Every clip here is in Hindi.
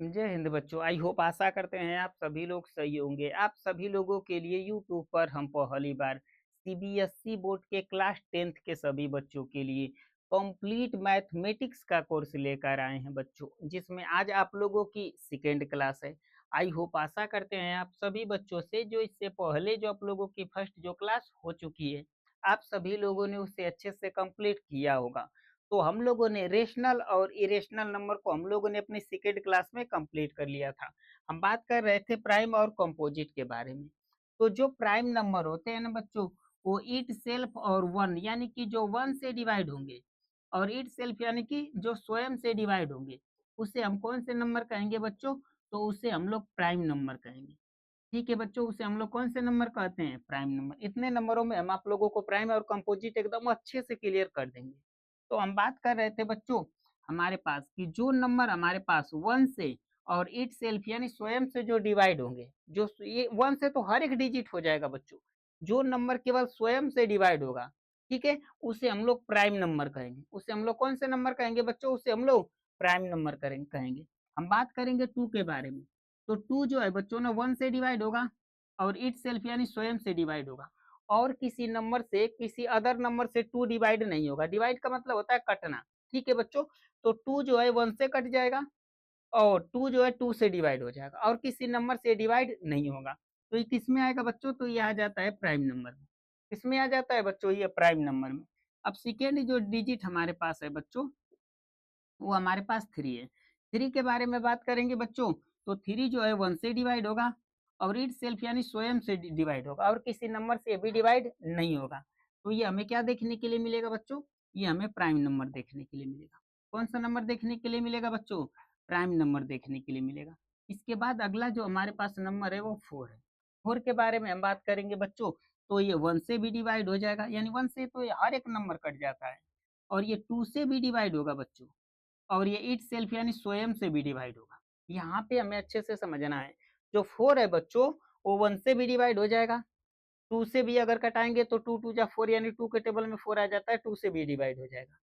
जय हिंद बच्चों। आई होप आशा करते हैं आप सभी लोग सही होंगे। आप सभी लोगों के लिए यूट्यूब पर हम पहली बार सीबीएसई बोर्ड के क्लास 10th के सभी बच्चों के लिए कंप्लीट मैथमेटिक्स का कोर्स लेकर आए हैं बच्चों, जिसमें आज आप लोगों की सेकेंड क्लास है। आई होप आशा करते हैं आप सभी बच्चों से, जो इससे पहले जो आप लोगों की फर्स्ट जो क्लास हो चुकी है, आप सभी लोगों ने उसे अच्छे से कंप्लीट किया होगा। तो हम लोगों ने रेशनल और इरेशनल नंबर को हम लोगों ने अपनी सेकेंड क्लास में कंप्लीट कर लिया था। हम बात कर रहे थे प्राइम और कंपोजिट के बारे में। तो जो प्राइम नंबर होते हैं ना बच्चों, वो इट सेल्फ और वन यानी कि जो वन से डिवाइड होंगे, और इट सेल्फ यानी कि जो स्वयं से डिवाइड होंगे, उसे हम कौन से नंबर कहेंगे बच्चों? तो उसे हम लोग प्राइम नंबर कहेंगे। ठीक है बच्चों, उसे हम लोग कौन से नंबर कहते हैं? Prime number. इतने नंबरों में हम आप लोगों को प्राइम और कंपोजिट एकदम अच्छे से क्लियर कर देंगे। तो हम बात कर रहे थे बच्चों हमारे पास कि जो नंबर हमारे पास वन से और इट सेल्फ यानी स्वयं से जो डिवाइड होंगे, जो ये वन से तो हर एक डिजिट हो जाएगा बच्चों। जो नंबर केवल स्वयं से डिवाइड होगा, ठीक है, उसे हम लोग प्राइम नंबर कहेंगे। उसे हम लोग कौन से नंबर कहेंगे बच्चों? उसे हम लोग प्राइम नंबर कहेंगे। हम बात करेंगे टू के बारे में। तो टू जो है बच्चों ना वन से डिवाइड होगा और इट सेल्फ यानी स्वयं से डिवाइड होगा, और किसी नंबर से किसी अदर नंबर से टू डिवाइड नहीं होगा। डिवाइड का मतलब होता है कटना। ठीक है बच्चों, तो टू जो है वन से कट जाएगा और टू जो है टू से डिवाइड हो जाएगा और किसी नंबर से डिवाइड नहीं होगा। तो ये किस में आएगा बच्चों? तो ये आ जाता है प्राइम नंबर में। किसमें आ जाता है बच्चों? ये प्राइम नंबर में। अब सेकेंड जो डिजिट हमारे पास है बच्चों, वो हमारे पास थ्री है। थ्री के बारे में बात करेंगे बच्चों, तो थ्री जो है वन से डिवाइड होगा और इट सेल्फ यानी स्वयं से डिवाइड होगा और किसी नंबर से भी डिवाइड नहीं होगा। तो ये हमें क्या देखने के लिए मिलेगा बच्चों? ये हमें प्राइम नंबर देखने के लिए मिलेगा। कौन सा नंबर देखने के लिए मिलेगा बच्चों? प्राइम नंबर देखने के लिए मिलेगा। इसके बाद अगला जो हमारे पास नंबर है वो फोर है। फोर के बारे में हम बात करेंगे बच्चों, तो ये वन से भी डिवाइड हो जाएगा, यानी वन से तो ये हर एक नंबर कट जाता है, और ये टू से भी डिवाइड होगा बच्चों, और ये इट सेल्फ यानी स्वयं से भी डिवाइड होगा। यहाँ पे हमें अच्छे से समझना है। जो फोर है बच्चों, वो वन से भी डिवाइड हो जाएगा, टू से भी अगर कटाएंगे तो टू टू जा फोर यानी टू के टेबल में फोर आ जाता है, टू से भी डिवाइड हो जाएगा,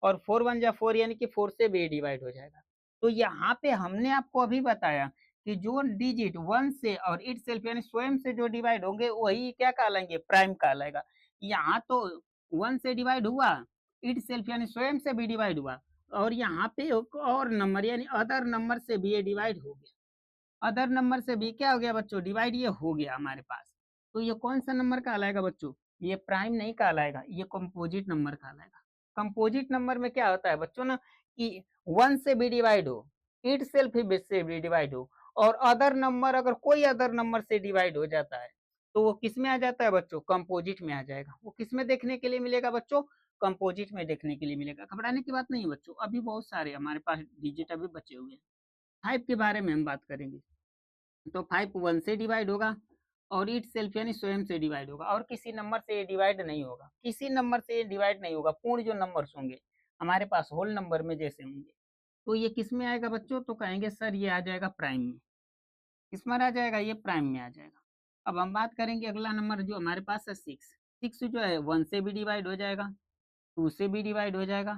और फोर वन जा फोर यानी कि फोर से भी डिवाइड हो जाएगा। तो यहाँ पे हमने आपको अभी बताया कि जो डिजिट वन से और इट सेल्फ यानी स्वयं से जो डिवाइड होंगे वही क्या कहलाएंगे? प्राइम कहलाएगा। यहाँ तो वन से डिवाइड हुआ, इट सेल्फ यानी स्वयं से भी डिवाइड हुआ, और यहाँ पे एक और नंबर यानी अदर नंबर से भी ये डिवाइड हो गया। अदर नंबर से भी क्या हो गया बच्चों? डिवाइड ये हो गया हमारे पास। तो ये कौन सा नंबर कहलाएगा बच्चों? ये प्राइम नहीं कहलाएगा, ये कंपोजिट नंबर कहलाएगा। कंपोजिट नंबर में क्या होता है बच्चों ना, कि वन से भी डिवाइड हो, इट सेल्फ ही से भी डिवाइड हो, और अदर नंबर अगर कोई अदर नंबर से डिवाइड हो जाता है, तो वो किस में आ जाता है बच्चों? कंपोजिट में आ जाएगा। वो किस में देखने के लिए मिलेगा बच्चों? कंपोजिट में देखने के लिए मिलेगा। घबराने की बात नहीं है बच्चों, अभी बहुत सारे हमारे पास डिजिट अभी बचे हुए हैं। फाइव के बारे में हम बात करेंगे। तो फाइव वन से डिवाइड होगा और इट सेल्फ यानी स्वयं से डिवाइड होगा, और किसी नंबर से ये डिवाइड नहीं होगा। किसी नंबर से ये डिवाइड नहीं होगा। पूर्ण जो नंबर्स होंगे हमारे पास होल नंबर में जैसे होंगे, तो ये किस में आएगा बच्चों? तो कहेंगे सर ये आ जाएगा प्राइम में। किस में आ जाएगा? ये प्राइम में आ जाएगा। अब हम बात करेंगे अगला नंबर जो हमारे पास है सिक्स। सिक्स जो है वन से भी डिवाइड हो जाएगा, टू से भी डिवाइड हो जाएगा,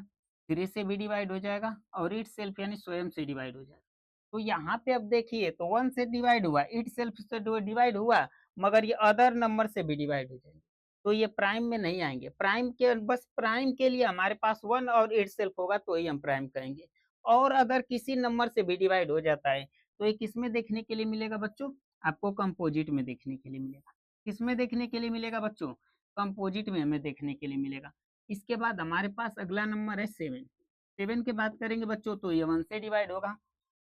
थ्री से भी डिवाइड हो जाएगा, और इट सेल्फ यानी स्वयं से डिवाइड हो जाएगा। तो यहाँ पे अब देखिए, तो वन से डिवाइड हुआ, इट सेल्फ से डिवाइड हुआ, मगर ये अदर नंबर से भी डिवाइड हो जाएंगे, तो ये प्राइम में नहीं आएंगे। प्राइम के बस प्राइम के लिए हमारे पास वन और इट सेल्फ होगा तो ही हम प्राइम कहेंगे। और अगर किसी नंबर से भी डिवाइड हो जाता है, तो ये किस में देखने के लिए मिलेगा बच्चों? आपको कंपोजिट में देखने के लिए मिलेगा। किस में देखने के लिए मिलेगा बच्चों? कंपोजिट में हमें देखने के लिए मिलेगा। इसके बाद हमारे पास अगला नंबर है सेवन। सेवन की बात करेंगे बच्चों, तो ये वन से डिवाइड होगा,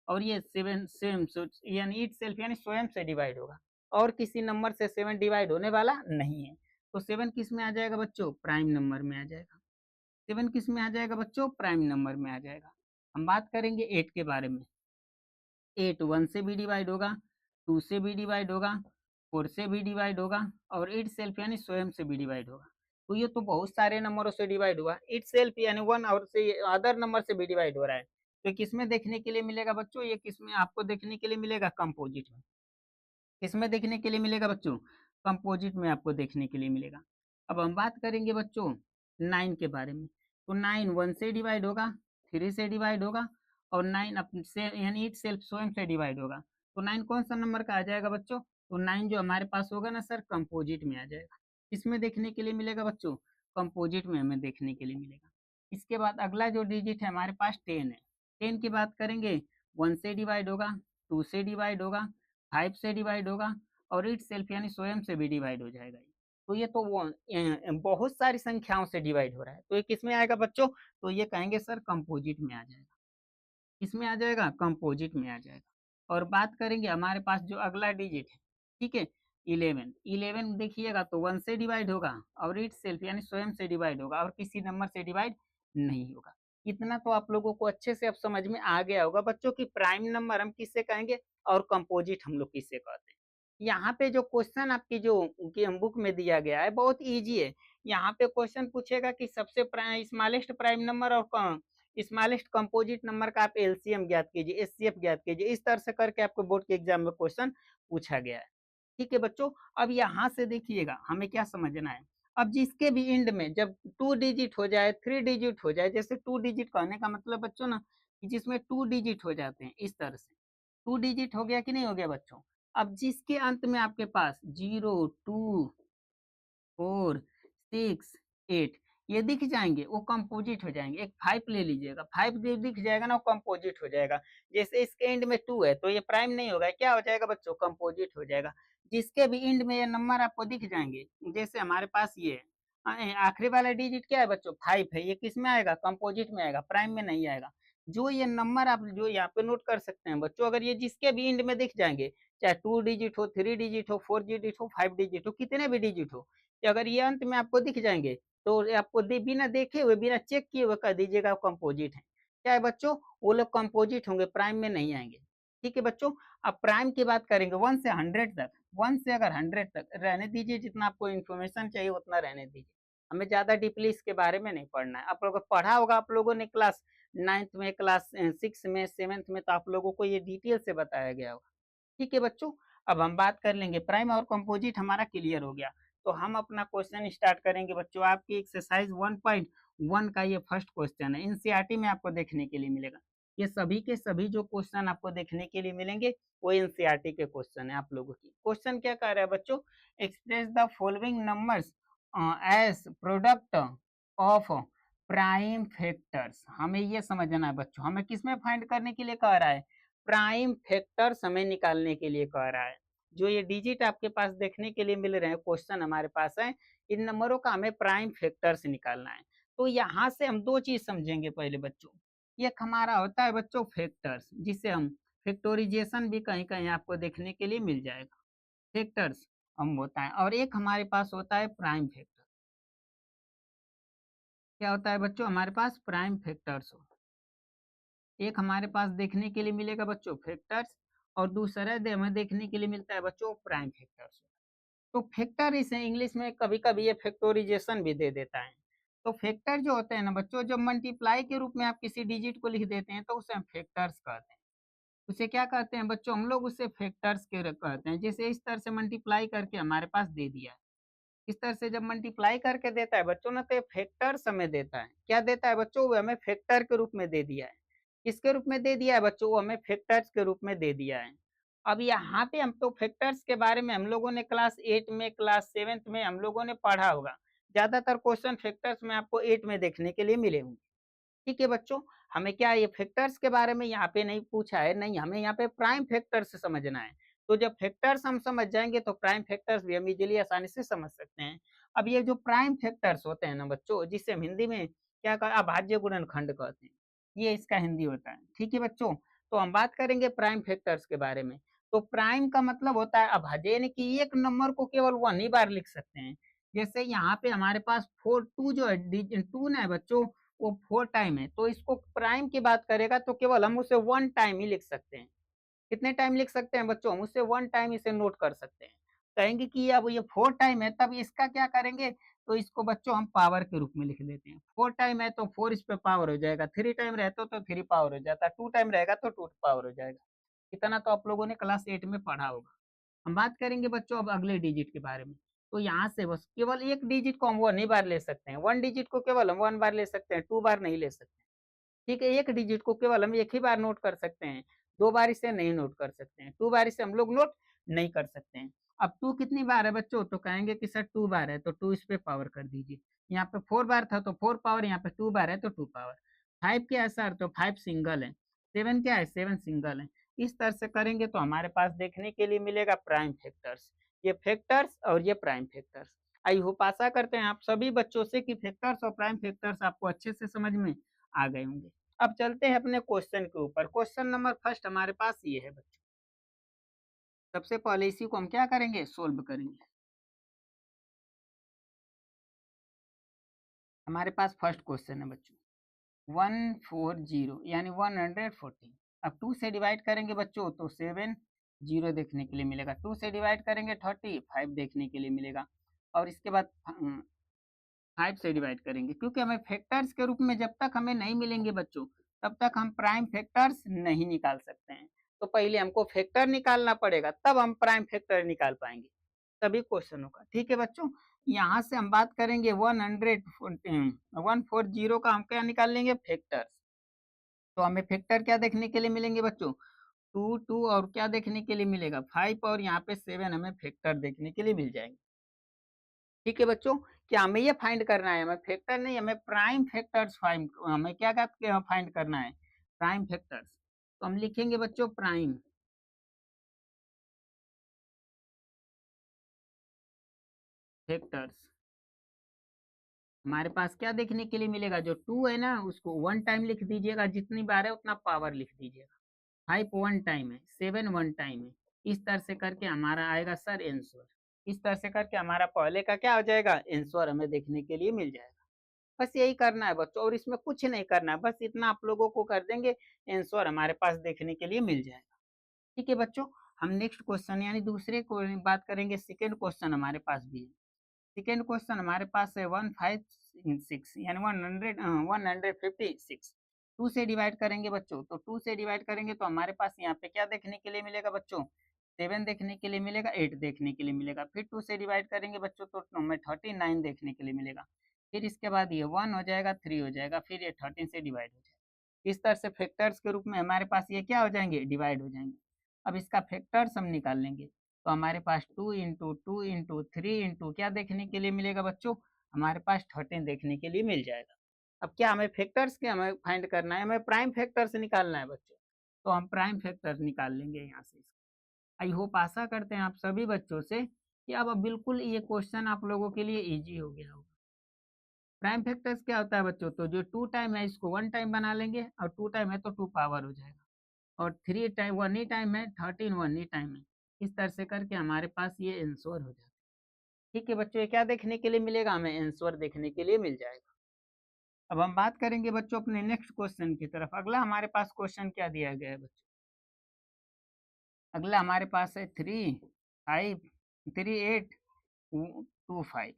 और ये सेवन सेम यानी इट सेल्फ यानी स्वयं से डिवाइड होगा, और किसी नंबर से सेवन डिवाइड होने वाला नहीं है। तो सेवन किस में आ जाएगा बच्चों? प्राइम नंबर में आ जाएगा। सेवन किस में आ जाएगा बच्चों? प्राइम नंबर में आ जाएगा। हम बात करेंगे एट के बारे में। एट वन से भी डिवाइड होगा, टू से भी डिवाइड होगा, फोर से भी डिवाइड होगा, और इट सेल्फ यानी स्वयं से भी डिवाइड होगा। तो ये तो बहुत सारे नंबरों से डिवाइड हुआ। इट सेल्फ यानी वन और से अदर नंबर से भी डिवाइड हो रहा है। तो किस में देखने के लिए मिलेगा बच्चों? ये किस में आपको देखने के लिए मिलेगा? कंपोजिट में। किस में देखने के लिए मिलेगा बच्चों? कंपोजिट में आपको देखने के लिए मिलेगा। अब हम बात करेंगे बच्चों नाइन के बारे में। तो नाइन वन से डिवाइड होगा, थ्री से डिवाइड होगा, और 9 अपने से यानी इट सेल्फ स्वयं से डिवाइड होगा। तो 9 कौन सा नंबर का आ जाएगा बच्चों? तो 9 जो हमारे पास होगा ना सर, कंपोजिट में आ जाएगा। किसमें देखने के लिए मिलेगा बच्चों? कंपोजिट में हमें देखने के लिए मिलेगा। इसके बाद अगला जो डिजिट है हमारे पास 10 है। 10 की बात करेंगे, 1 से डिवाइड होगा, 2 से डिवाइड होगा, 5 से डिवाइड होगा और इट सेल्फ यानी स्वयं से भी डिवाइड हो जाएगा। तो ये तो वो बहुत सारी संख्याओं से डिवाइड हो रहा है, तो ये किस में आएगा बच्चों? तो ये कहेंगे सर कंपोजिट में आ जाएगा। किसमें आ जाएगा? कंपोजिट में आ जाएगा। और बात करेंगे हमारे पास जो अगला डिजिट है, ठीक है, 11। 11 देखिएगा तो 1 से डिवाइड होगा और इट सेल्फ यानी स्वयं से डिवाइड होगा और किसी नंबर से डिवाइड नहीं होगा। इतना तो आप लोगों को अच्छे से अब समझ में आ गया होगा बच्चों की प्राइम नंबर हम किससे कहेंगे और कंपोजिट हम लोग किससे कहते हैं। यहाँ पे जो क्वेश्चन आपकी जो उनकी बुक में दिया गया है बहुत इजी है। यहाँ पे क्वेश्चन पूछेगा कि सबसे स्मॉलेस्ट प्राइम नंबर और स्मॉलेस्ट कंपोजिट नंबर का आप एलसीएम ज्ञात कीजिए, एचसीएफ ज्ञात कीजिए। इस तरह से करके आपको बोर्ड के एग्जाम में क्वेश्चन पूछा गया है। ठीक है बच्चों, अब यहाँ से देखिएगा हमें क्या समझना है। अब जिसके भी एंड में जब 2 डिजिट हो जाए, 3 डिजिट हो जाए, जैसे 2 डिजिट कहने का मतलब बच्चों ना कि जिसमें 2 डिजिट हो जाते हैं इस तरह से। 2 डिजिट हो गया कि नहीं हो गया बच्चों? अब जिसके अंत में आपके पास 0, 2, 4, 6, 8 ये दिख जाएंगे वो कंपोजिट हो जाएंगे। एक 5 ले लीजिएगा, 5 जो दिख जाएगा ना वो कंपोजिट हो जाएगा। जैसे इसके एंड में 2 है तो ये प्राइम नहीं होगा, क्या हो जाएगा बच्चों? कंपोजिट हो जाएगा। जिसके भी एंड में ये नंबर आपको दिख जाएंगे, जैसे हमारे पास ये आखिरी वाला डिजिट क्या है बच्चों? 5 है। ये किस में आएगा? कंपोजिट में आएगा, प्राइम में नहीं आएगा। जो ये नंबर आप जो यहाँ पे नोट कर सकते हैं बच्चों, अगर ये जिसके भी एंड में दिख जाएंगे, चाहे 2 डिजिट हो, 3 डिजिट हो, 4 डिजिट हो, 5 डिजिट हो, कितने भी डिजिट हो, कि अगर ये अंत में आपको दिख जाएंगे तो आपको बिना देखे हुए, बिना चेक किए हुए कह दीजिएगा कंपोजिट है। क्या है बच्चों? वो लोग कंपोजिट होंगे, प्राइम में नहीं आएंगे। ठीक है बच्चों, अब प्राइम की बात करेंगे 1 से 100 तक। 1 से अगर 100 तक रहने दीजिए, जितना आपको इन्फॉर्मेशन चाहिए उतना रहने दीजिए। हमें ज्यादा डीपली इसके बारे में नहीं पढ़ना है। आप लोगों को पढ़ा होगा, आप लोगों ने क्लास 9th में, क्लास 6 में, 7th में, तो आप लोगों को ये डिटेल से बताया गया होगा। ठीक है बच्चों, अब हम बात कर लेंगे प्राइम और कंपोजिट हमारा क्लियर हो गया। तो हम अपना क्वेश्चन स्टार्ट करेंगे बच्चों। आपकी एक्सरसाइज 1.1 का ये फर्स्ट क्वेश्चन है, एनसीईआरटी में आपको देखने के लिए मिलेगा। ये सभी के सभी जो क्वेश्चन आपको देखने के लिए मिलेंगे वो एनसीईआरटी के क्वेश्चन है आप लोगों की। क्वेश्चन क्या कह रहा है बच्चों? Express the following numbers as product of prime factors. हमें ये समझना है बच्चों, हमें किसमें फाइंड करने के लिए कह रहा है? प्राइम फैक्टर्स हमें निकालने के लिए कह रहा है। जो ये डिजिट आपके पास देखने के लिए मिल रहे हैं, क्वेश्चन हमारे पास है, इन नंबरों का हमें प्राइम फैक्टर्स निकालना है। तो यहाँ से हम दो चीज समझेंगे पहले बच्चों। एक हमारा होता है बच्चों फैक्टर्स, जिसे हम फैक्टोरिजेशन भी कहीं कहीं आपको देखने के लिए मिल जाएगा। फैक्टर्स हम होता है, और एक हमारे पास होता है प्राइम फैक्टर। क्या होता है बच्चों? हमारे पास प्राइम फैक्टर्स हो, एक हमारे पास देखने के लिए मिलेगा बच्चों फैक्टर्स, और दूसरा हमें देखने के लिए मिलता है बच्चों प्राइम फैक्टर्स। तो फैक्टर इसे इंग्लिश में कभी कभी ये फैक्टोरिजेशन भी दे देता है। तो फैक्टर जो होते हैं ना बच्चों, जब मल्टीप्लाई के रूप में आप किसी डिजिट को लिख देते हैं तो उसे हम फैक्टर्स कहते हैं। उसे क्या कहते हैं बच्चों? हम लोग उसे फैक्टर्स के कहते हैं। जैसे इस तरह से मल्टीप्लाई करके हमारे पास दे दिया है, इस तरह से जब मल्टीप्लाई करके देता है बच्चों ना, तो ये फैक्टर्स हमें देता है। क्या देता है बच्चों? वो हमें फैक्टर के रूप में दे दिया है। किसके रूप में दे दिया है बच्चों? वो हमें फैक्टर्स के रूप में दे दिया है। अब यहाँ पे हम तो फैक्टर्स के बारे में हम लोगों ने क्लास 8 में, क्लास 7th में हम लोगों ने पढ़ा होगा। ज्यादातर क्वेश्चन फैक्टर्स में आपको 8 में देखने के लिए मिले होंगे। ठीक है बच्चों, हमें क्या ये फैक्टर्स के बारे में यहाँ पे नहीं पूछा है, नहीं, हमें यहाँ पे प्राइम फैक्टर्स समझना है। तो जब फैक्टर्स हम समझ जाएंगे तो प्राइम फैक्टर्स भी हम इजीली आसानी से समझ सकते हैं। अब ये जो प्राइम फैक्टर्स होते हैं ना बच्चों, जिसे हम हिंदी में क्या कहा, अभाज्य गुणनखंड कहते हैं, ये इसका हिंदी होता है। ठीक है बच्चों, तो हम बात करेंगे प्राइम फैक्टर्स के बारे में। तो प्राइम का मतलब होता है अभाज्य, यानी कि एक नंबर को केवल 1 ही बार लिख सकते हैं। जैसे यहाँ पे हमारे पास 4 2 जो है, 2 ना है बच्चों, वो 4 टाइम है, तो इसको प्राइम की बात करेगा तो केवल हम उसे 1 टाइम ही लिख सकते हैं। कितने टाइम लिख सकते हैं बच्चों? हम उससे 1 टाइम इसे नोट कर सकते हैं। कहेंगे कि अब ये 4 टाइम है, तब इसका क्या करेंगे? तो इसको बच्चों हम पावर के रूप में लिख देते हैं। 4 टाइम है तो 4 इस पे पावर हो जाएगा, 3 टाइम रहता तो 3 पावर हो जाता, 2 टाइम रहेगा तो 2 पावर हो जाएगा। इतना तो आप लोगों ने क्लास 8 में पढ़ा होगा। हम बात करेंगे बच्चों अब अगले डिजिट के बारे में। तो यहाँ से बस केवल एक डिजिट को हम 1 ही बार ले सकते हैं। 1 डिजिट को केवल हम 1 बार ले सकते हैं, 2 बार नहीं ले सकते। ठीक है, एक डिजिट को केवल हम एक ही बार नोट कर सकते हैं, 2 बार इसे नहीं नोट कर सकते हैं, 2 बार इसे हम लोग नोट नहीं कर सकते हैं। अब 2 कितनी बार है बच्चों? तो कहेंगे कि सर 2 बार है, तो 2 इस पे पावर कर दीजिए। यहाँ पे 4 बार था तो 4 पावर, यहाँ पे 2 बार है तो 2 पावर। 5 क्या है सर? तो 5 सिंगल है। 7 क्या है? 7 सिंगल है। इस तरह से करेंगे तो हमारे पास देखने के लिए मिलेगा प्राइम फैक्टर्स। ये फैक्टर्स और ये प्राइम फैक्टर्स। आई होप आशा करते हैं आप सभी बच्चों से कि फैक्टर्स और प्राइम फैक्टर्स आपको अच्छे से समझ में आ गए होंगे। अब चलते हैं अपने क्वेश्चन के ऊपर। क्वेश्चन नंबर फर्स्ट हमारे पास ये है बच्चों। सबसे पहले इसी को हम क्या करेंगे? सोल्व करेंगे। हमारे पास फर्स्ट क्वेश्चन है बच्चों, 140 यानी 114। अब 2 से डिवाइड करेंगे बच्चों तो 7 जीरो देखने के लिए मिलेगा। 2 से डिवाइड करेंगे 35 देखने के लिए मिलेगा। और इसके बाद 5 से डिवाइड करेंगे, क्योंकि हमें फैक्टर्स के रूप में जब तक हमें नहीं मिलेंगे बच्चों, तब तक हम प्राइम फैक्टर्स नहीं निकाल सकते हैं। तो पहले हमको फैक्टर निकालना पड़ेगा, तब हम प्राइम फैक्टर निकाल पाएंगे सभी क्वेश्चनों का। ठीक है बच्चों, यहाँ से हम बात करेंगे 140 का, हम क्या निकाल लेंगे? फैक्टर्स। तो हमें फैक्टर क्या देखने के लिए मिलेंगे बच्चों? 2 2 और क्या देखने के लिए मिलेगा? 5 और यहाँ पे 7 हमें फैक्टर देखने के लिए मिल जाएंगे। ठीक है बच्चों, क्या हमें ये फाइंड करना है? हमें फैक्टर नहीं, हमें प्राइम फैक्टर्स फाइंड, हमें क्या फाइंड करना है? Prime factors. तो हम लिखेंगे बच्चों प्राइम फैक्टर्स। हमारे पास क्या देखने के लिए मिलेगा? जो 2 है ना, उसको 1 टाइम लिख दीजिएगा, जितनी बार है उतना पावर लिख दीजिएगा। 5 1 टाइम है, 7 1 टाइम है। इस तरह से करके हमारा आएगा सर आंसर। इस तरह से करके हमारा पहले का क्या हो जाएगा? आंसर हमें देखने के लिए मिल जाएगा। बस यही करना है बच्चों, और इसमें कुछ नहीं करना है, बस इतना आप लोगों को कर देंगे, आंसर हमारे पास देखने के लिए मिल जाएगा। ठीक है बच्चों, हम नेक्स्ट क्वेश्चन यानी दूसरे को बात करेंगे। सेकेंड क्वेश्चन हमारे पास भी है। सेकेंड क्वेश्चन हमारे पास है 156 यानी 156। 2 से डिवाइड करेंगे बच्चों, तो 2 से डिवाइड करेंगे तो हमारे पास यहाँ पे क्या देखने के लिए मिलेगा बच्चों? 7 देखने के लिए मिलेगा, 8 देखने के लिए मिलेगा। फिर 2 से डिवाइड करेंगे बच्चों तो हमें 39 देखने के लिए मिलेगा। फिर इसके बाद ये 1 हो जाएगा, 3 हो जाएगा, फिर ये 13 से डिवाइड हो जाएगा। इस तरह से फैक्टर्स के रूप में हमारे पास ये क्या हो जाएंगे? डिवाइड हो जाएंगे। अब इसका फैक्टर्स हम निकाल लेंगे, तो हमारे पास 2 इंटू 2 इंटू 3 इंटू क्या देखने के लिए मिलेगा बच्चों? हमारे पास 13 देखने के लिए मिल जाएगा। अब क्या हमें फैक्टर्स के हमें फाइंड करना है? हमें प्राइम फैक्टर से निकालना है बच्चों। तो हम प्राइम फैक्टर निकाल लेंगे यहाँ से। आई होप आशा करते हैं आप सभी बच्चों से कि अब बिल्कुल ये क्वेश्चन आप लोगों के लिए इजी हो गया होगा। प्राइम फैक्टर्स क्या होता है बच्चों? तो जो 2 टाइम है इसको 1 टाइम बना लेंगे, और 2 टाइम है तो 2 पावर हो जाएगा, और 3 टाइम 1 ही टाइम है, 13 1 ही टाइम है। इस तरह से करके हमारे पास ये आंसर हो जाता है। ठीक है बच्चों, ये क्या देखने के लिए मिलेगा? हमें आंसर देखने के लिए मिल जाएगा। अब हम बात करेंगे बच्चों अपने नेक्स्ट क्वेश्चन की तरफ। अगला हमारे पास क्वेश्चन क्या दिया गया है बच्चों? अगला हमारे पास है 3 5 3 8 2 5।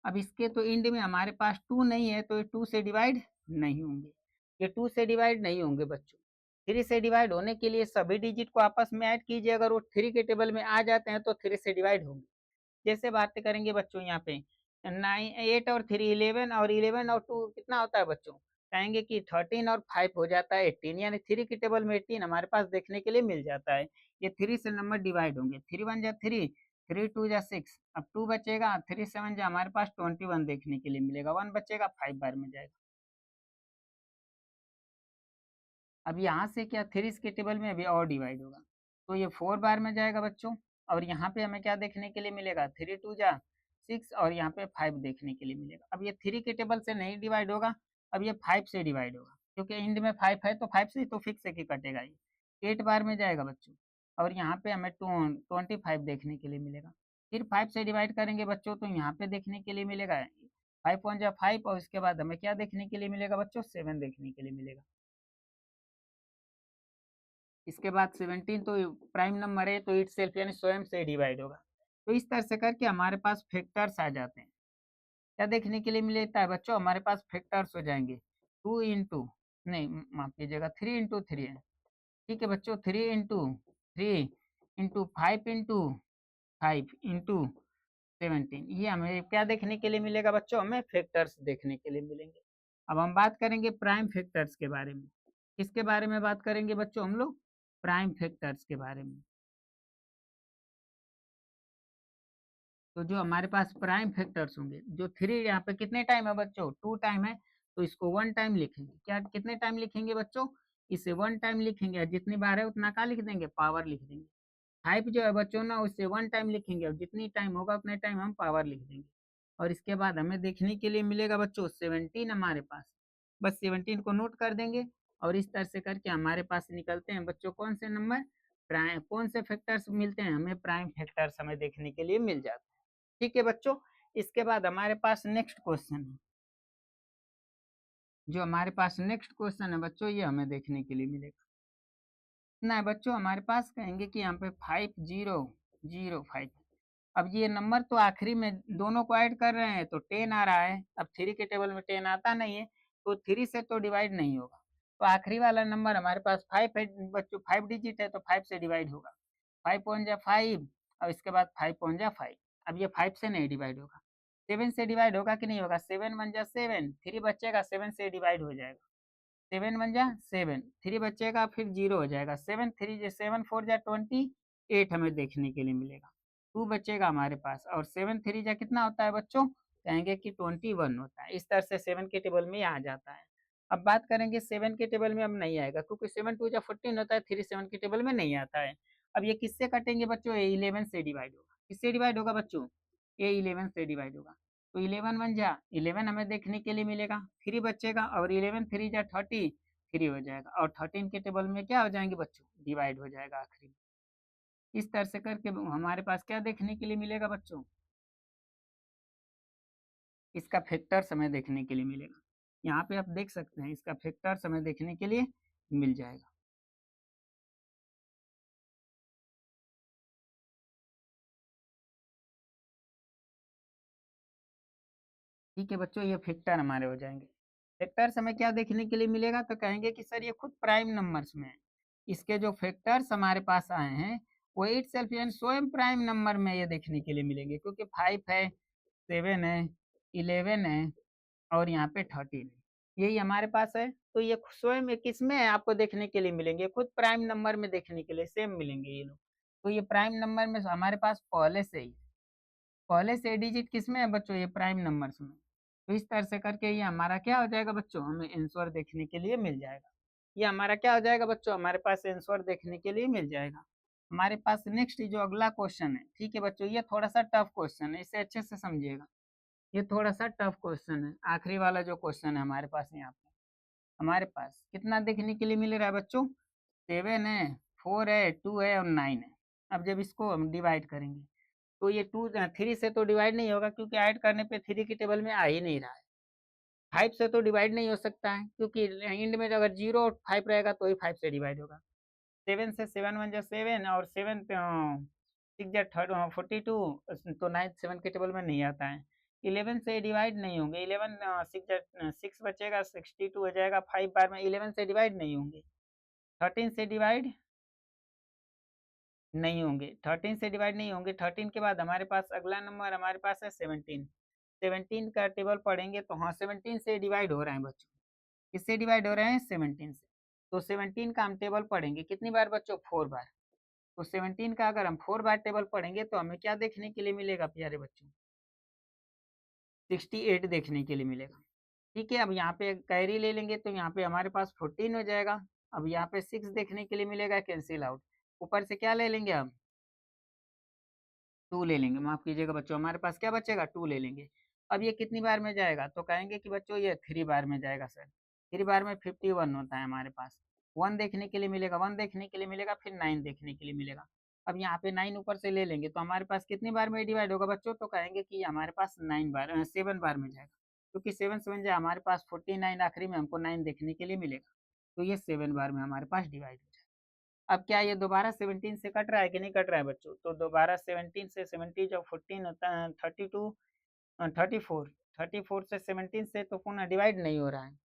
अब इसके तो एंड में हमारे पास 2 नहीं है, तो ये 2 से डिवाइड नहीं होंगे। ये 2 से डिवाइड नहीं होंगे बच्चों। 3 से डिवाइड होने के लिए सभी डिजिट को आपस में ऐड कीजिए, अगर वो 3 के टेबल में आ जाते हैं तो 3 से डिवाइड होंगे। जैसे बातें करेंगे बच्चों यहाँ पे, 8 और 3 11, और 11 और 2 कितना होता है बच्चों? कहेंगे कि 13 और 5 हो जाता है 18, यानी 3 की टेबल में 18 हमारे पास देखने के लिए मिल जाता है। ये 3 से नंबर डिवाइड होंगे, 3 1 जा 3, 3 2 जा 6, अब 2 बचेगा, 3 7 जा हमारे पास 21 देखने के लिए मिलेगा, 1 बचेगा, 5 बार में जाएगा। अब यहाँ से क्या 3 के टेबल में अभी और डिवाइड होगा, तो ये 4 बार में जाएगा बच्चों। और यहाँ पे हमें क्या देखने के लिए मिलेगा? 3 2 जा 6, और यहाँ पे 5 देखने के लिए मिलेगा। अब ये 3 के टेबल से नहीं डिवाइड होगा, अब ये 5 से डिवाइड होगा, क्योंकि इंड में 5 है तो 5 से तो फिक्स है कि कटेगा, ये 8 बार में जाएगा बच्चों। और यहाँ पे हमें 25 देखने के लिए मिलेगा। फिर 5 से डिवाइड करेंगे बच्चों, तो यहाँ पे देखने के लिए मिलेगा 5 1 जा 5, और इसके बाद हमें क्या देखने के लिए मिलेगा बच्चों? 7 देखने के लिए मिलेगा। इसके बाद 17 तो प्राइम नंबर है, तो इट सेल्फ यानी स्वयं से डिवाइड होगा। तो इस तरह से करके हमारे पास फैक्टर्स आ जाते हैं। क्या देखने के लिए मिलता है बच्चों? हमारे पास फैक्टर्स हो जाएंगे 2 इंटू, नहीं माफ कीजिएगा, 3 इंटू 3 है। ठीक है बच्चों, 3 इंटू 3 इंटू 5 इंटू 17, ये हमें क्या देखने के लिए मिलेगा बच्चों? हमें फैक्टर्स देखने के लिए मिलेंगे। अब हम बात करेंगे प्राइम फैक्टर्स के बारे में। किसके बारे में बात करेंगे बच्चों हम लोग? प्राइम फैक्टर्स के बारे में। तो जो हमारे पास प्राइम फैक्टर्स होंगे, जो थ्री, यहाँ पे कितने टाइम है बच्चों? टू टाइम है, तो इसको वन टाइम लिखेंगे। क्या कितने टाइम लिखेंगे बच्चों? इसे वन टाइम लिखेंगे, और जितनी बार है उतना क्या लिख देंगे? पावर लिख देंगे। फाइव जो है बच्चों ना, उससे वन टाइम लिखेंगे, और जितनी टाइम होगा उतने टाइम हम पावर लिख देंगे। और इसके बाद हमें देखने के लिए मिलेगा बच्चों 17 हमारे पास। बस 17 को नोट कर देंगे, और इस तरह से करके हमारे पास निकलते हैं बच्चों कौन से नंबर? प्राइम। कौन से फैक्टर्स मिलते हैं हमें? प्राइम फैक्टर्स हमें देखने के लिए मिल जाते हैं। ठीक है बच्चों, इसके बाद हमारे पास नेक्स्ट क्वेश्चन है। जो हमारे पास नेक्स्ट क्वेश्चन है बच्चों, ये हमें देखने के लिए मिलेगा। इतना है बच्चों हमारे पास, कहेंगे कि यहाँ पे 5005। अब ये नंबर तो आखिरी में दोनों को ऐड कर रहे हैं तो 10 आ रहा है। अब थ्री के टेबल में 10 आता नहीं है, तो थ्री से तो डिवाइड नहीं होगा। तो आखिरी वाला नंबर हमारे पास 5 है बच्चों, 5 डिजिट है, तो 5 से डिवाइड होगा। 5 पॉइंट जा 5, और इसके बाद 5 पॉइंट जा 5। अब ये 5 से नहीं डिवाइड होगा, 7 से डिवाइड होगा कि नहीं होगा? 7 वन जा 7, थ्री बचेगा, 7 से डिवाइड हो जाएगा। 7 वन जा 7, थ्री बचेगा, फिर जीरो हो जाएगा। 7 थ्री जा 7 4 जा 28 हमें देखने के लिए मिलेगा। टू बचेगा हमारे पास, और 7 थ्री जा कितना होता है बच्चों? कहेंगे कि 21 होता है। इस तरह से 7 के टेबल में आ जाता है। अब बात करेंगे 7 के टेबल में, अब नहीं आएगा, क्योंकि 7 टू जा 14 होता है, 3 7 के टेबल में नहीं आता है। अब ये किससे कटेंगे बच्चों? ये 11 से डिवाइड होगा। किससे डिवाइड होगा बच्चों? ये 11 से डिवाइड होगा। तो 11 वन जा 11 हमें देखने के लिए मिलेगा। थ्री बचेगा, और 11 थ्री जा 30, थ्री हो जाएगा, और 13 के टेबल में क्या हो जाएंगे बच्चों? डिवाइड हो जाएगा आखिरी में। इस तरह से करके हमारे पास क्या देखने के लिए मिलेगा बच्चों? इसका फैक्टर्स हमें देखने के लिए मिलेगा। यहाँ पे आप देख सकते हैं, इसका फैक्टर्स हमें देखने के लिए मिल जाएगा। ठीक है बच्चों, ये फैक्टर हमारे हो जाएंगे। फैक्टर्स हमें क्या देखने के लिए मिलेगा? तो कहेंगे कि सर ये खुद प्राइम नंबर्स में है। इसके जो फैक्टर्स हमारे पास आए हैं, वो इट सेल्फ यानी स्वयं प्राइम नंबर में ये देखने के लिए मिलेंगे, क्योंकि 5 है, 7 है, 11 है, और यहाँ पे 13 है, यही हमारे पास है। तो ये स्वयं किसमें है आपको देखने के लिए मिलेंगे? खुद प्राइम नंबर में देखने के लिए सेम मिलेंगे ये लोग। तो ये प्राइम नंबर में हमारे पास पहले से डिजिट किसमें है बच्चों? ये प्राइम नंबर्स में। तो इस तरह से करके ये हमारा क्या हो जाएगा बच्चों? हमें आंसर देखने के लिए मिल जाएगा। ये हमारा क्या हो जाएगा बच्चों? हमारे पास आंसर देखने के लिए मिल जाएगा। हमारे पास नेक्स्ट जो अगला क्वेश्चन है, ठीक है बच्चों, ये थोड़ा सा टफ क्वेश्चन है, इसे अच्छे से समझिएगा। ये थोड़ा सा टफ क्वेश्चन है, आखिरी वाला जो क्वेश्चन है हमारे पास यहाँ पे। हमारे पास कितना देखने के लिए मिल रहा है बच्चों? 7 है, 4 है, 2 है, और 9 है। अब जब इसको हम डिवाइड करेंगे, तो ये टू थ्री से तो डिवाइड नहीं होगा, क्योंकि ऐड करने पे थ्री की टेबल में आ ही नहीं रहा है। 5 से तो डिवाइड नहीं हो सकता है, क्योंकि एंड में अगर 0 और 5 रहेगा तो ही 5 से डिवाइड होगा। 7 से 7 वन जा 7, और 7 6 जा 42, तो 9 7 के टेबल में नहीं आता है। 11 से डिवाइड नहीं होंगे, 11 6 जा 6 बचेगा, 62 हो जाएगा। 5 बार में 11 से डिवाइड नहीं होंगे। 13 से डिवाइड नहीं होंगे, 13 से डिवाइड नहीं होंगे। 13 के बाद हमारे पास अगला नंबर हमारे पास है 17। 17 का टेबल पढ़ेंगे तो हाँ 17 से डिवाइड हो रहे हैं बच्चों। किससे डिवाइड हो रहे हैं? 17 से। तो 17 का हम टेबल पढ़ेंगे कितनी बार बच्चों? 4 बार। तो 17 का अगर हम 4 बार टेबल पढ़ेंगे तो हमें क्या देखने के लिए मिलेगा प्यारे बच्चों? 68 देखने के लिए मिलेगा। ठीक है, अब यहाँ पे कैरी ले लेंगे तो यहाँ पे हमारे पास 14 हो जाएगा। अब यहाँ पे 6 देखने के लिए मिलेगा, कैंसिल आउट। ऊपर से क्या ले लेंगे हम? 2 ले लेंगे, माफ कीजिएगा बच्चों, हमारे पास क्या बचेगा? 2 ले लेंगे। अब ये कितनी बार में जाएगा? तो कहेंगे कि बच्चों ये 3 बार में जाएगा सर। 3 बार में 51 होता है हमारे पास। 1 देखने के लिए मिलेगा, 1 देखने के लिए मिलेगा, फिर 9 देखने के लिए मिलेगा। अब यहाँ पे 9 ऊपर से ले लेंगे तो हमारे पास कितनी बार में डिवाइड होगा बच्चों? तो कहेंगे कि हमारे पास 9 बार 7 बार में जाएगा, क्योंकि 7 7 जाए हमारे पास 49, आखिरी में हमको 9 देखने के लिए मिलेगा। तो ये 7 बार में हमारे पास डिवाइड हो जाएगा। अब क्या ये दोबारा 17 से कट रहा है कि नहीं कट रहा है बच्चों? तो दोबारा 17 से 70 जो 14 होता है 32 34, 34 से 17 से तो पुनः डिवाइड नहीं हो रहा है।